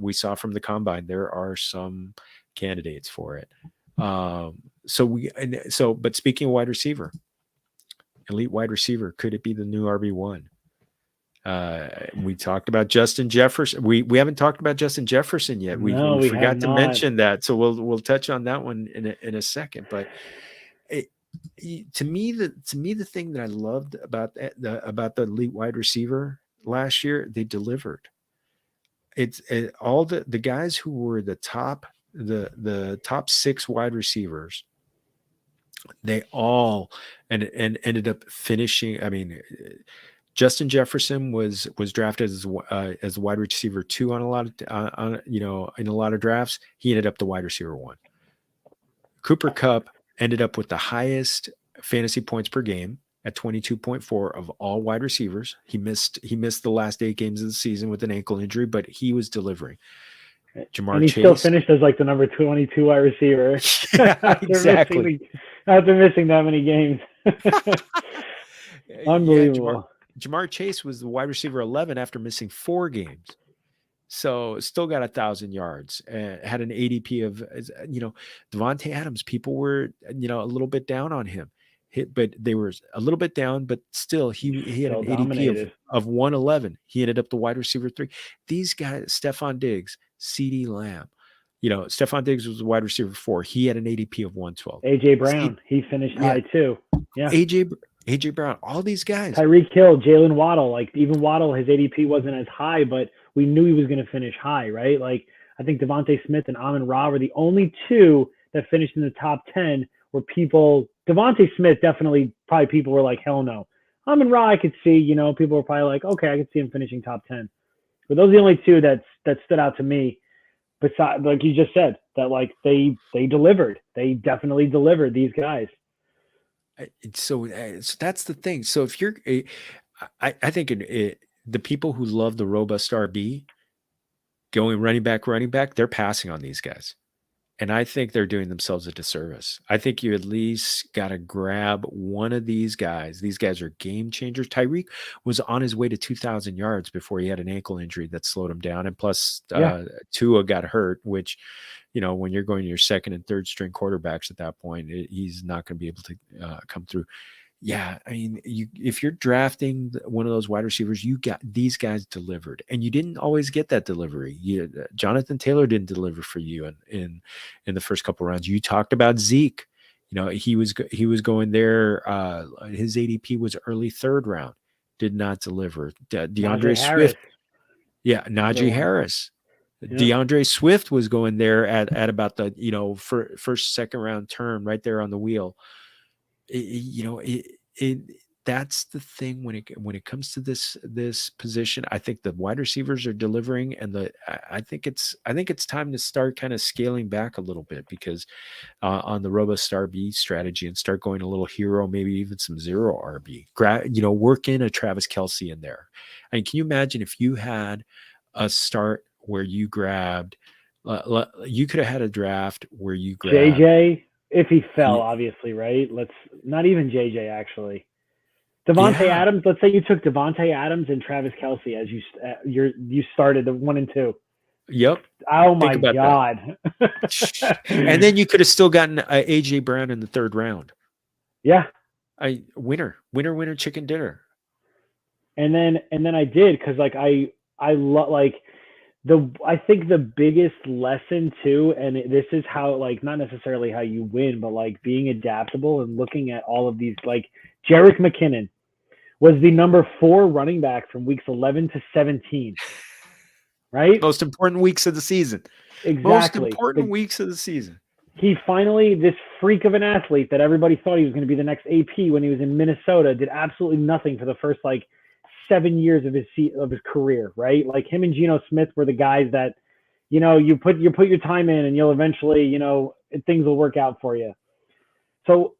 We saw from the combine, there are some candidates for it. But speaking of wide receiver, elite wide receiver, could it be the new RB1? We talked about Justin Jefferson. We haven't talked about Justin Jefferson yet. We forgot to mention that. So we'll touch on that one in a second. But to me, the thing that I loved about the elite wide receiver last year, they delivered. All the guys who were the top 6 wide receivers, they all and ended up finishing. I mean, Justin Jefferson was drafted as wide receiver 2 on a lot of in a lot of drafts. He ended up the wide receiver 1. Cooper Kupp ended up with the highest fantasy points per game at 22.4 of all wide receivers. He missed the last 8 games of the season with an ankle injury, but he was delivering. Jamar Chase still finished as like the number 22 wide receiver. Yeah, exactly. After missing that many games. Unbelievable. Yeah, Jamar Chase was the wide receiver 11 after missing 4 games. So still got 1,000 yards, had an ADP of, Devontae Adams. People were, a little bit down on him. But they were a little bit down, but still he had an ADP of 111. He ended up the wide receiver 3. These guys, Stephon Diggs, CeeDee Lamb. Stephon Diggs was a wide receiver 4. He had an ADP of 112. AJ Brown, he finished high too. Yeah. AJ Brown, all these guys. Tyreek Hill, Jalen Waddle. Like even Waddle, his ADP wasn't as high, but we knew he was going to finish high, right? Like I think Devontae Smith and Amon-Ra were the only two that finished in the top 10 where Devontae Smith definitely probably people were like, hell no. Amon-Ra I could see, people were probably like, okay, I could see him finishing top 10. But those are the only two that stood out to me. Besides, like you just said, that like they delivered. They definitely delivered, these guys. So that's the thing. So if you're, I think the people who love the robust RB going running back, they're passing on these guys. And I think they're doing themselves a disservice. I think you at least got to grab one of these guys. These guys are game changers. Tyreek was on his way to 2,000 yards before he had an ankle injury that slowed him down. And plus, Tua got hurt, which, when you're going to your second and third string quarterbacks at that point, he's not going to be able to come through. Yeah, I mean, if you're drafting one of those wide receivers, you got these guys delivered, and you didn't always get that delivery. Jonathan Taylor didn't deliver for you in the first couple of rounds. You talked about Zeke. He was going there. His ADP was early third round, did not deliver. DeAndre Swift, Najee Harris. Yeah. DeAndre Swift was going there at about the first second round turn right there on the wheel. That's the thing when it comes to this position. I think the wide receivers are delivering, and I think it's time to start kind of scaling back a little bit, because on the robust RB strategy, and start going a little hero, maybe even some zero RB. Work in a Travis Kelce in there. I mean, can you imagine if you had a start where you grabbed? You could have had a draft where you grabbed JJ. If he fell, obviously, right? Let's not even JJ, actually. Devontae Adams. Let's say you took Devontae Adams and Travis Kelce as you started the 1 and 2. Yep. Oh my God. And then you could have still gotten AJ Brown in the third round. Yeah. Winner, chicken dinner. And then I did, because like I love like. I think the biggest lesson too, and this is how, like, not necessarily how you win, but like being adaptable and looking at all of these, like Jerick McKinnon was the number 4 running back from weeks 11 to 17, right? Most important weeks of the season. Exactly. Most important weeks of the season. He finally, this freak of an athlete that everybody thought he was going to be the next AP when he was in Minnesota, did absolutely nothing for the first 7 years of his career, right? Like him and Geno Smith were the guys that, you put your time in, and you'll eventually, things will work out for you. So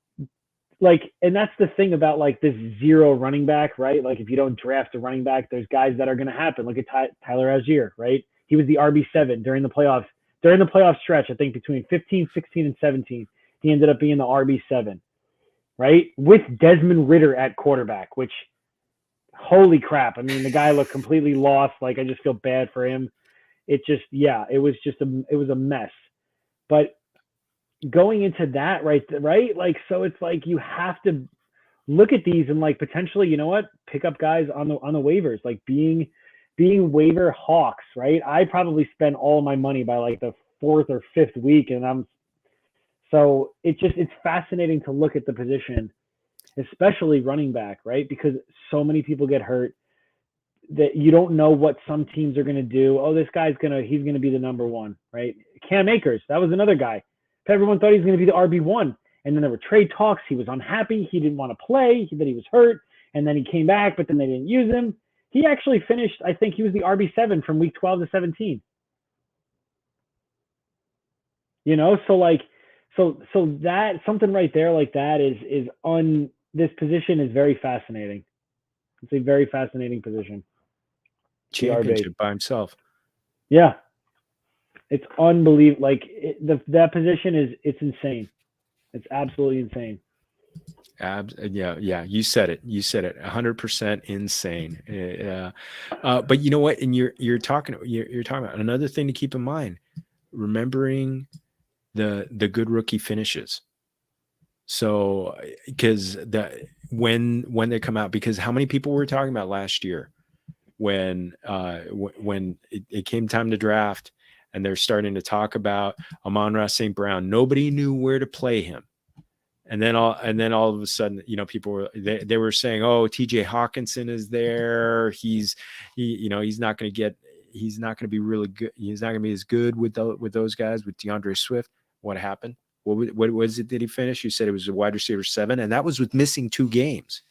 and that's the thing about this zero running back, right? Like if you don't draft a running back, there's guys that are going to happen. Look at Tyler Algier, right? He was the RB7 during the playoffs. During the playoff stretch, I think between 15, 16, and 17, he ended up being the RB7, right? With Desmond Ridder at quarterback, which, holy crap. I mean, the guy looked completely lost. Like, I just feel bad for him. It was a mess. But going into that, right? Like, so it's like you have to look at these and potentially, pick up guys on the waivers, like being waiver hawks, right? I probably spent all my money by the 4th or 5th week, and so it's fascinating to look at the position, especially running back, right? Because so many people get hurt that you don't know what some teams are going to do. Oh, this guy's he's going to be the number 1, right? Cam Akers, that was another guy. Everyone thought he was going to be the RB1. And then there were trade talks. He was unhappy. He didn't want to play. That he was hurt. And then he came back, but then they didn't use him. He actually finished, I think he was the RB7 from week 12 to 17. So that something right there like that is on this position is very fascinating. It's a very fascinating position. Championship by himself. Yeah. It's unbelievable. That position it's insane. It's absolutely insane. Yeah. You said it. 100% insane. But you know what? And you're talking about another thing to keep in mind. Remembering the good rookie finishes. So, because when they come out, because how many people were talking about last year when it came time to draft, and they're starting to talk about Amon-Ra St. Brown. Nobody knew where to play him. And then all of a sudden, people were they were saying, "Oh, TJ Hawkinson is there. He's not going to be really good. He's not going to be as good with those guys, with DeAndre Swift." What happened? What was it? Did he finish? You said it was a wide receiver 7, and that was with missing 2 games.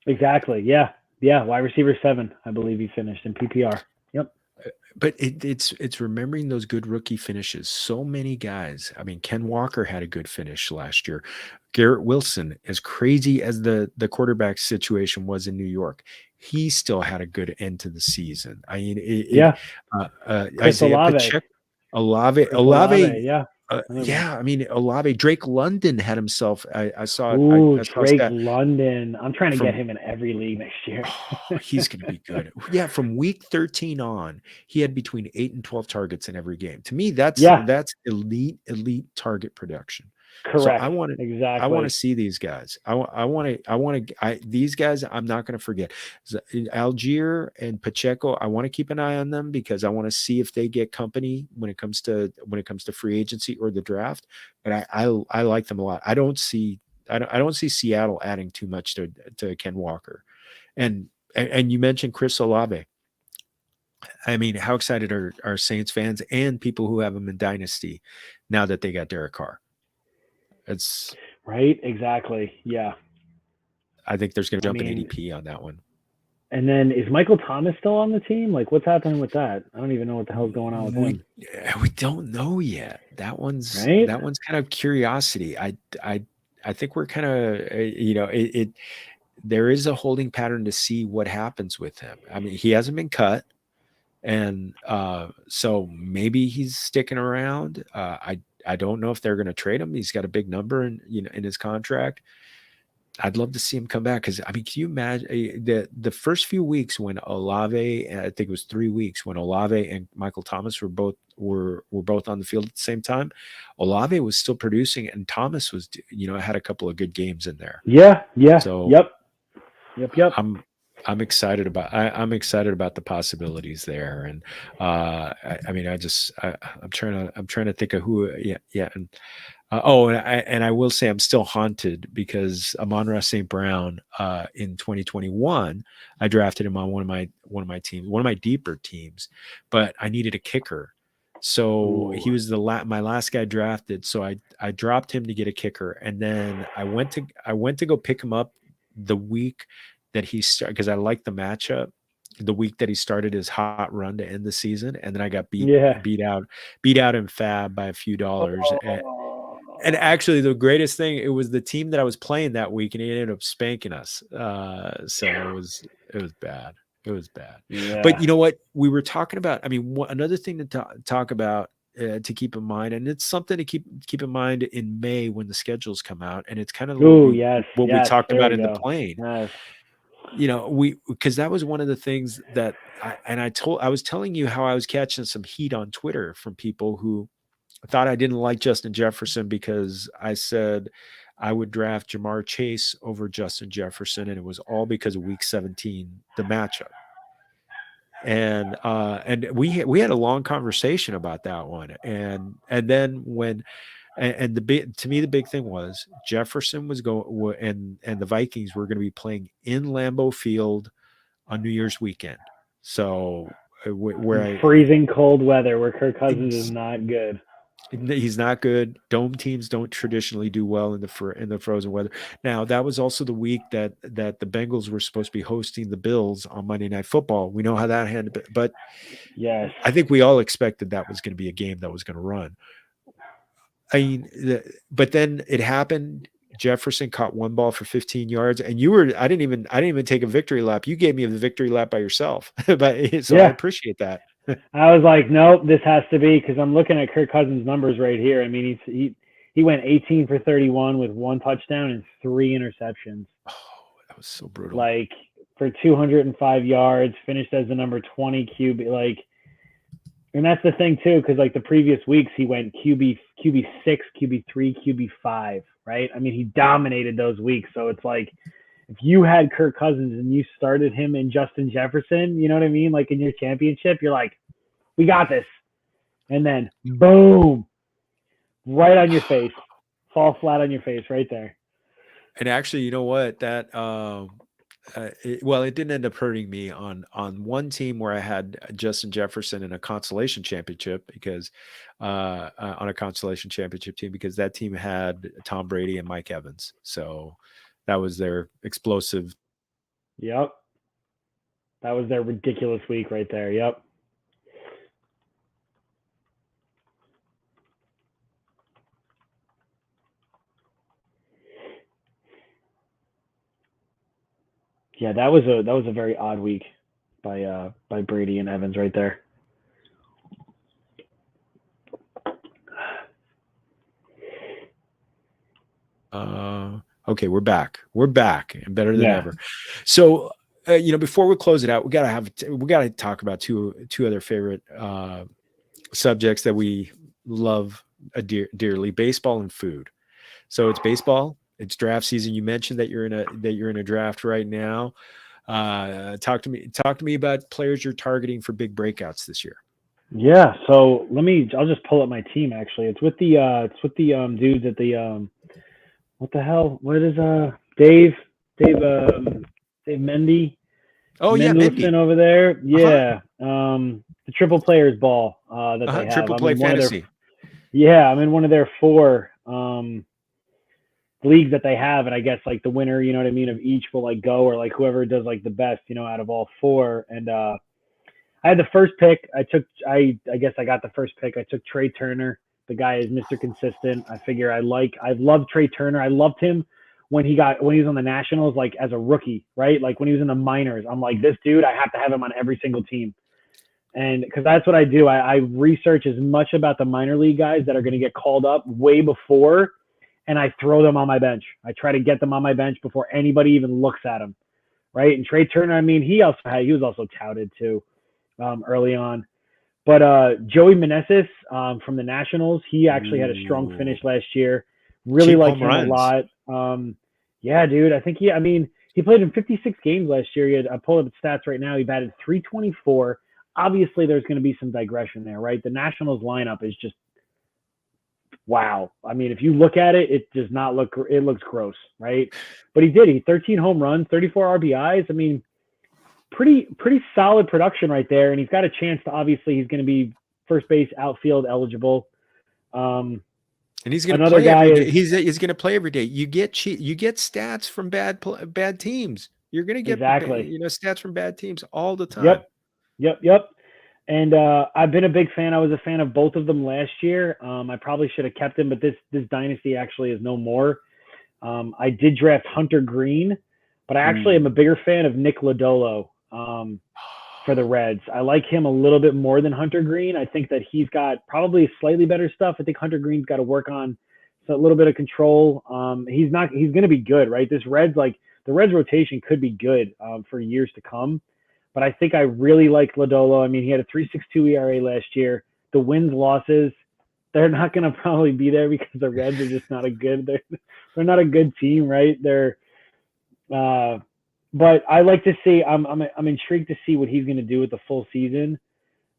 Exactly. Yeah. Wide receiver 7, I believe he finished in PPR. Yep. But it's remembering those good rookie finishes. So many guys. I mean, Ken Walker had a good finish last year. Garrett Wilson, as crazy as the quarterback situation was in New York, he still had a good end to the season. I mean, Isaiah Pacheco, Olave, yeah. I mean, Olave, Drake London had himself. I saw. Ooh, Drake London. I'm trying to get him in every league next year. He's going to be good. Yeah, from week 13 on, he had between 8 and 12 targets in every game. To me, that's elite target production. Correct. So I want to see these guys. These guys, I'm not going to forget. Algier and Pacheco, I want to keep an eye on them because I want to see if they get company when it comes to free agency or the draft. But I like them a lot. I don't see Seattle adding too much to Ken Walker. And you mentioned Chris Olave. I mean, how excited are Saints fans and people who have him in Dynasty now that they got Derek Carr? It's right. Exactly. Yeah. I think there's going to jump an ADP on that one. And then is Michael Thomas still on the team? Like, what's happening with that? I don't even know what the hell's going on with him. We don't know yet. That one's kind of curiosity. I think we're kind of, there is a holding pattern to see what happens with him. I mean, he hasn't been cut. And so maybe he's sticking around. I don't know if they're going to trade him. He's got a big number in his contract. I'd love to see him come back because I mean, can you imagine the first few weeks when Olave? I think it was 3 weeks when Olave and Michael Thomas were both on the field at the same time. Olave was still producing, and Thomas was had a couple of good games in there. Yeah. So yep. I'm excited about the possibilities there, and I'm trying to think of who. And I will say I'm still haunted because Amon-Ra St. Brown in 2021 I drafted him on one of my teams, one of my deeper teams, but I needed a kicker, so he was my last guy drafted. So I dropped him to get a kicker, and then I went to go pick him up the week that he started because I liked the matchup. The week that he started his hot run to end the season, and then I got beat out in Fab by a few dollars. And actually, the greatest thing, it was the team that I was playing that week, and he ended up spanking us. So it was bad. It was bad. Yeah. But you know what? We were talking about. I mean, another thing to talk about to keep in mind, and it's something to keep in mind in May when the schedules come out, and it's kind of what we talked about in the plane. Yes. Because that was one of the things that I was telling you how I was catching some heat on Twitter from people who thought I didn't like Justin Jefferson because I said I would draft Jamar Chase over Justin Jefferson, and it was all because of week 17, the matchup. And we had a long conversation about that one. And then to me, the big thing was Jefferson was going, and the Vikings were going to be playing in Lambeau Field on New Year's weekend. So freezing cold weather where Kirk Cousins is not good. He's not good. Dome teams don't traditionally do well in the frozen weather. Now, that was also the week that the Bengals were supposed to be hosting the Bills on Monday Night Football. We know how that happened, but yes, I think we all expected that was going to be a game that was going to run. I mean, but then it happened. Jefferson caught one ball for 15 yards, and I didn't even take a victory lap. You gave me the victory lap by yourself, I appreciate that. I was like, nope, this has to be, because I'm looking at Kirk Cousins' numbers right here. I mean, he went 18 for 31 with 1 touchdown and 3 interceptions. Oh, that was so brutal. Like, for 205 yards, finished as the number 20 QB. And that's the thing too, because the previous weeks he went QB 6, QB 3, QB 5, right? I mean, he dominated those weeks. So it's like, if you had Kirk Cousins and you started him in Justin Jefferson, you know what I mean? In your championship, you're like, we got this. and then boom, right on your face, fall flat on your face, right there. And actually, you know what? That it didn't end up hurting me on one team where I had Justin Jefferson in a consolation championship because on a consolation championship team because that team had Tom Brady and Mike Evans, so that was their explosive. Yep, that was their ridiculous week right there. Yep. Yeah, that was a very odd week by Brady and Evans right there. Okay, we're back and better than ever. So before we close it out, we gotta talk about two other favorite subjects that we love dearly: baseball and food. So it's baseball. It's draft season. You mentioned that you're in a draft right now. Talk to me about players you're targeting for big breakouts this year. Yeah, so I'll just pull up my team actually. It's with the dudes at the what the hell? What is Dave Mendy? Oh yeah, Mendy over there. Yeah. The triple players ball that they have. Triple play fantasy. I'm in one of their 4 leagues that they have, and I guess like the winner, you know what I mean, of each will like go, or like whoever does like the best, out of all 4. And I had the first pick. I guess I got the first pick. I took Trey Turner. The guy is Mr. Consistent. I've loved Trey Turner. I loved him when he was on the Nationals, like as a rookie, right? Like when he was in the minors, I'm like, this dude, I have to have him on every single team. And because that's what I do. I research as much about the minor league guys that are going to get called up way before, and I throw them on my bench. I try to get them on my bench before anybody even looks at them, right? And Trey Turner, I mean, he was also touted too early on. But Joey Meneses from the Nationals, he actually had a strong finish last year. Really like him a lot. Yeah, dude. I think he played in 56 games last year. I pulled up his stats right now. He batted .324. Obviously, there's going to be some digression there, right? The Nationals lineup is just wow. I mean, if you look at it, it does not look. It looks gross, right? But he did. He 13 home runs, 34 RBIs. I mean, pretty solid production right there, and he's got a chance to. Obviously, he's going to be first base, outfield eligible. And he's going to play every day. He's going to play every day. You get stats from bad teams. You're going to get stats from bad teams all the time. Yep. And I've been a big fan. I was a fan of both of them last year. I probably should have kept him, but this dynasty actually is no more. I did draft Hunter Green, but I actually am a bigger fan of Nick Lodolo for the Reds. I like him a little bit more than Hunter Green. I think that he's got probably slightly better stuff. I think Hunter Green's got to work on a little bit of control. He's going to be good, right? The Reds rotation could be good for years to come. But I think I really like Lodolo. I mean, he had a 3.62 ERA last year. The wins, losses, they're not going to probably be there because the Reds are just not they're not a good team, right? But I like to see. I'm intrigued to see what he's going to do with the full season.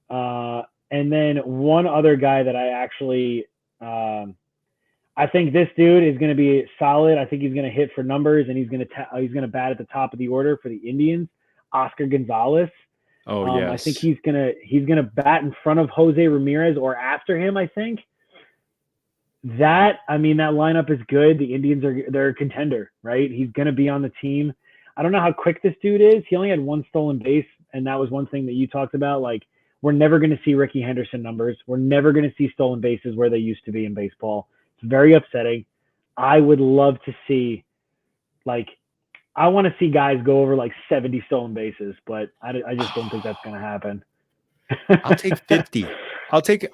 And then one other guy that I actually, I think this dude is going to be solid. I think he's going to hit for numbers, and he's going to bat at the top of the order for the Indians. Oscar Gonzalez. Oh yes. I think he's gonna bat in front of Jose Ramirez or after him. I think that lineup is good. The Indians they're a contender, right? He's gonna be on the team. I don't know how quick this dude is. He only had 1 stolen base, and that was one thing that you talked about. Like, we're never gonna see Ricky Henderson numbers. We're never gonna see stolen bases where they used to be in baseball. It's very upsetting. I would love to see I want to see guys go over like 70 stolen bases, but I just don't think that's going to happen. I'll take 50. I'll take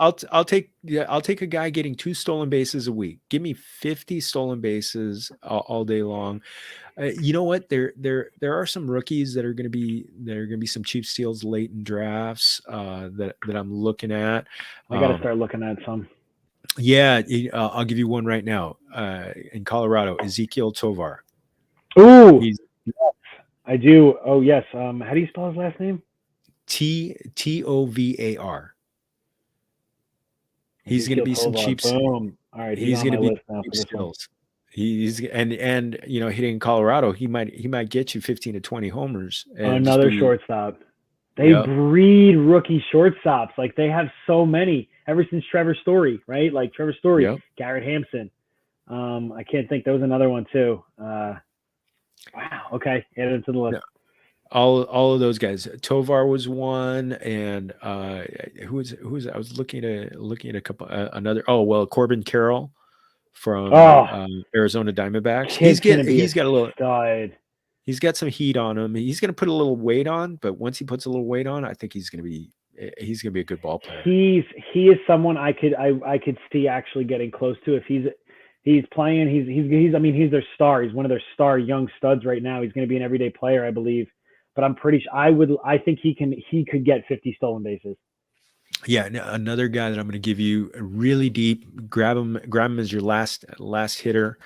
a guy getting 2 stolen bases a week. Give me 50 stolen bases all day long. You know what? There are some rookies that are going to be some cheap steals late in drafts that I'm looking at. I got to start looking at some. Yeah, I'll give you one right now. In Colorado, Ezekiel Tovar. Ooh, I do. Oh yes. How do you spell his last name? Tovar. He's going to be some cheap. Boom. All right, he's on going my to be list now cheap for this one. stills. He's and you know, hitting Colorado, he might get you 15 to 20 homers. And Another shortstop. They breed rookie shortstops. Like they have so many ever since Trevor Story, right? Like Trevor Story, Garrett Hampson. I can't think. There was another one too. Wow. Okay, add it to the list. Yeah. All of those guys. Tovar was one, and who was I was looking at a couple another. Oh well, Corbin Carroll from Arizona Diamondbacks. He's got a little stud. He's got some heat on him. He's going to put a little weight on, but once he puts a little weight on, I think he's going to be a good ball player. He is someone I could see actually getting close to if he's playing. He's I mean, he's their star. He's one of their star young studs right now. He's going to be an everyday player, I believe. But I'm pretty sure I think he could get 50 stolen bases. Yeah, another guy that I'm going to give you really deep. Grab him as your last hitter.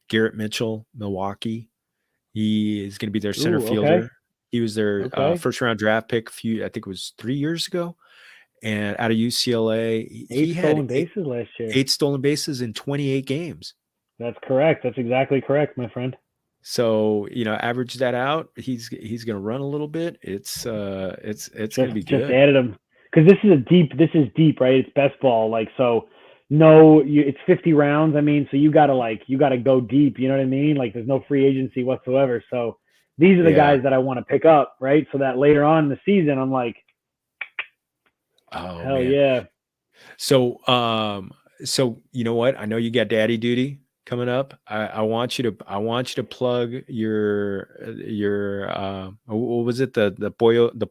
Garrett Mitchell, Milwaukee. He is going to be their center fielder. He was their first round draft pick I think it was 3 years ago. And out of UCLA, he had stolen bases last year. 8 stolen bases in 28 games. That's correct. That's exactly correct, my friend. So, you know, average that out. He's going to run a little bit. It's going to be good. Just added him because this is deep, right? It's best ball. Like, so it's 50 rounds. I mean, so you got to go deep. You know what I mean? Like there's no free agency whatsoever. So these are the guys that I want to pick up, right? So that later on in the season, I'm like, hell man. Yeah. So, you know what? I know you got daddy duty coming up. I want you to plug your what was it? The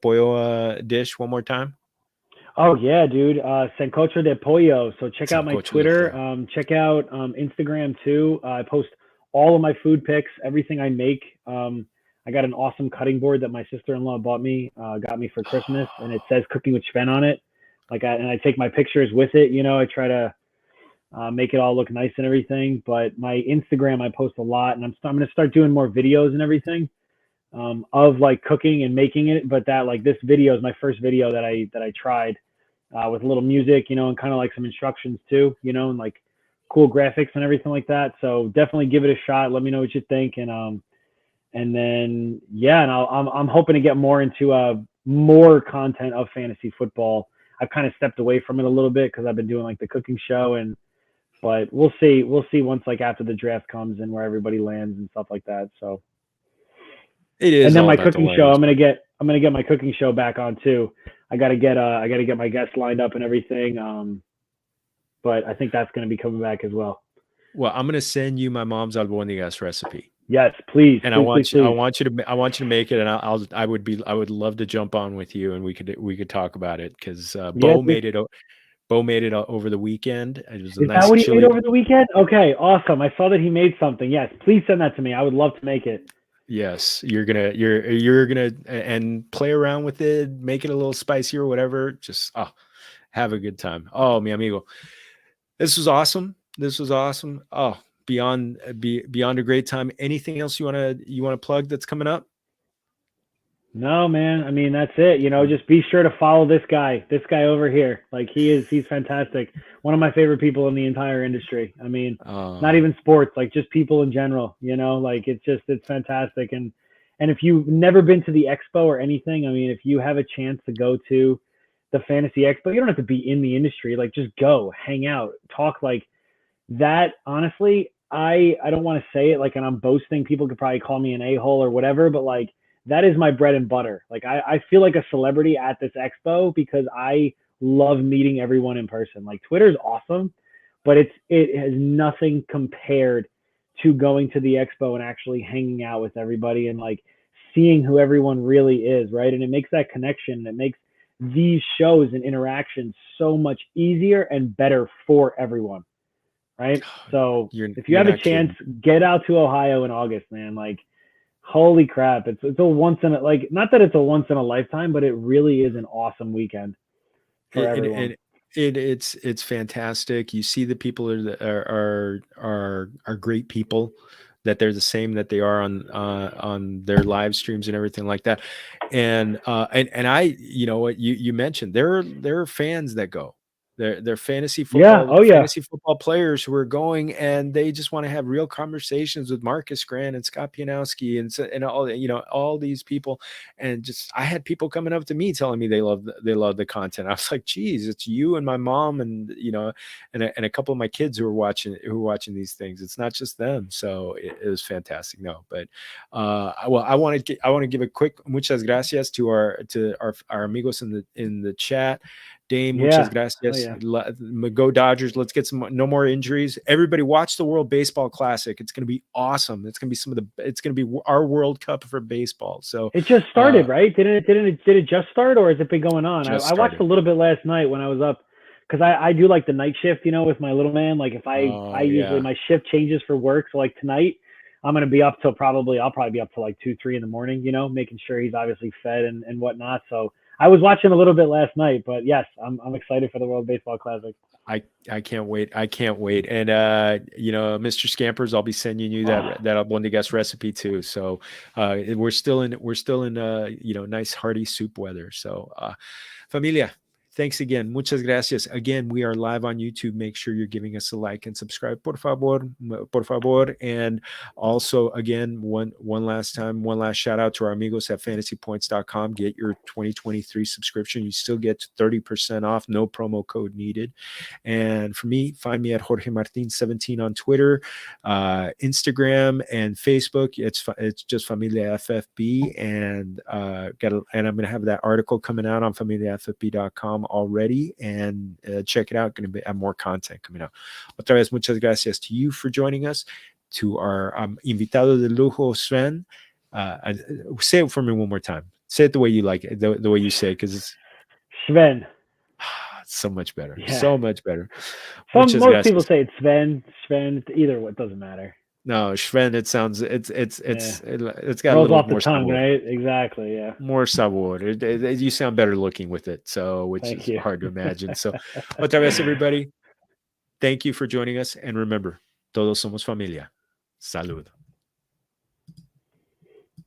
pollo dish one more time. Oh yeah, dude. Sancocho de pollo. So check out my Twitter. Check out Instagram too. I post all of my food pics, everything I make. I got an awesome cutting board that my sister-in-law got me for Christmas, and it says "Cooking with Sven" on it. And I take my pictures with it. You know, I try to make it all look nice and everything. But my Instagram, I post a lot, and I'm going to start doing more videos and everything of like cooking and making it. But this video is my first video that I tried with a little music, you know, and kind of like some instructions too, you know, and like cool graphics and everything like that. So definitely give it a shot. Let me know what you think, and then and I'm hoping to get more into more content of fantasy football. I've kind of stepped away from it a little bit because I've been doing like the cooking show, but we'll see once like after the draft comes and where everybody lands and stuff like that. So it is. And then my cooking show, I'm gonna get my cooking show back on too. I gotta get my guests lined up and everything. But I think that's gonna be coming back as well. Well, I'm gonna send you my mom's albóndigas recipe. Yes, please. And please, I want you to make it, and I would love to jump on with you, and we could talk about it because Bo made it over the weekend. It was a nice. Is that what he made over the weekend? Okay, awesome. I saw that he made something. Yes, please send that to me. I would love to make it. Yes, you're gonna and play around with it, make it a little spicier or whatever. Just have a good time. Oh, mi amigo, this was awesome. Oh, beyond a great time. Anything else you wanna plug that's coming up? No, man. I mean, that's it. You know, just be sure to follow this guy over here. Like he's fantastic. One of my favorite people in the entire industry. I mean, not even sports, like just people in general, you know, like it's fantastic. And if you've never been to the expo or anything, I mean, if you have a chance to go to the Fantasy Expo, you don't have to be in the industry, like just go hang out, talk like that. Honestly, I don't want to say it like, and I'm boasting, people could probably call me an a-hole or whatever, but like, that is my bread and butter. Like I feel like a celebrity at this expo because I love meeting everyone in person. Like Twitter's awesome, but it has nothing compared to going to the expo and actually hanging out with everybody and like seeing who everyone really is, right? And it makes that connection. It makes these shows and interactions so much easier and better for everyone, right? So if you have a chance, get out to Ohio in August, man. Like, holy crap. It's a once in a, like, not that it's a once in a lifetime, but it really is an awesome weekend for everyone. It's fantastic. You see the people that are great people, that they're the same that they are on their live streams and everything like that. And I, you know what you mentioned, there are fans that go. They're fantasy Yeah. football, Oh yeah. fantasy football players who are going, and they just want to have real conversations with Marcus Grant and Scott Pianowski and all, all these people. And just, I had people coming up to me telling me they love the content. I was like, geez, it's you and my mom and and a couple of my kids who are watching these things. It's not just them. So it was fantastic. No, but well, I want to give a quick muchas gracias to our amigos in the chat. Dame, muchas gracias. Go Dodgers. Let's get no more injuries. Everybody watch the World Baseball Classic. It's going to be awesome. It's going to be it's going to be our World Cup for baseball. So it just started, right? Did it just start, or has it been going on? I watched a little bit last night when I was up, because I do like the night shift, with my little man. Like if I usually my shift changes for work. So like tonight, I'm going to be up till I'll probably be up till like 2, 3 in the morning, making sure he's obviously fed and whatnot. So I was watching a little bit last night, but yes, I'm excited for the World Baseball Classic. I can't wait. And Mr. Scampers, I'll be sending you that albondigas recipe too. So we're still in nice hearty soup weather. So familia, thanks again. Muchas gracias. Again, we are live on YouTube. Make sure you're giving us a like and subscribe, por favor. And also, again, one last shout out to our amigos at fantasypoints.com. Get your 2023 subscription. You still get 30% off. No promo code needed. And for me, find me at Jorge Martin 17 on Twitter, Instagram, and Facebook. It's just Familia FFB. And I'm going to have that article coming out on familiaffb.com already, and check it out. Going to have more content coming out. Otra vez, muchas gracias to you for joining us. To our invitado de lujo, Sven. Say it for me one more time. Say it the way you like it, the way you say it, because it's Sven. So much better. Yeah. So much better. Most people say it's Sven. Either way, it doesn't matter. No, Sven. It sounds. It's got rolls a little off more the tongue, sabor. Right? Exactly. Yeah. More sabor. You sound better looking with it. So, which Thank is you. hard to imagine. So, otra vez, everybody. Thank you for joining us, and remember, todos somos familia. Salud.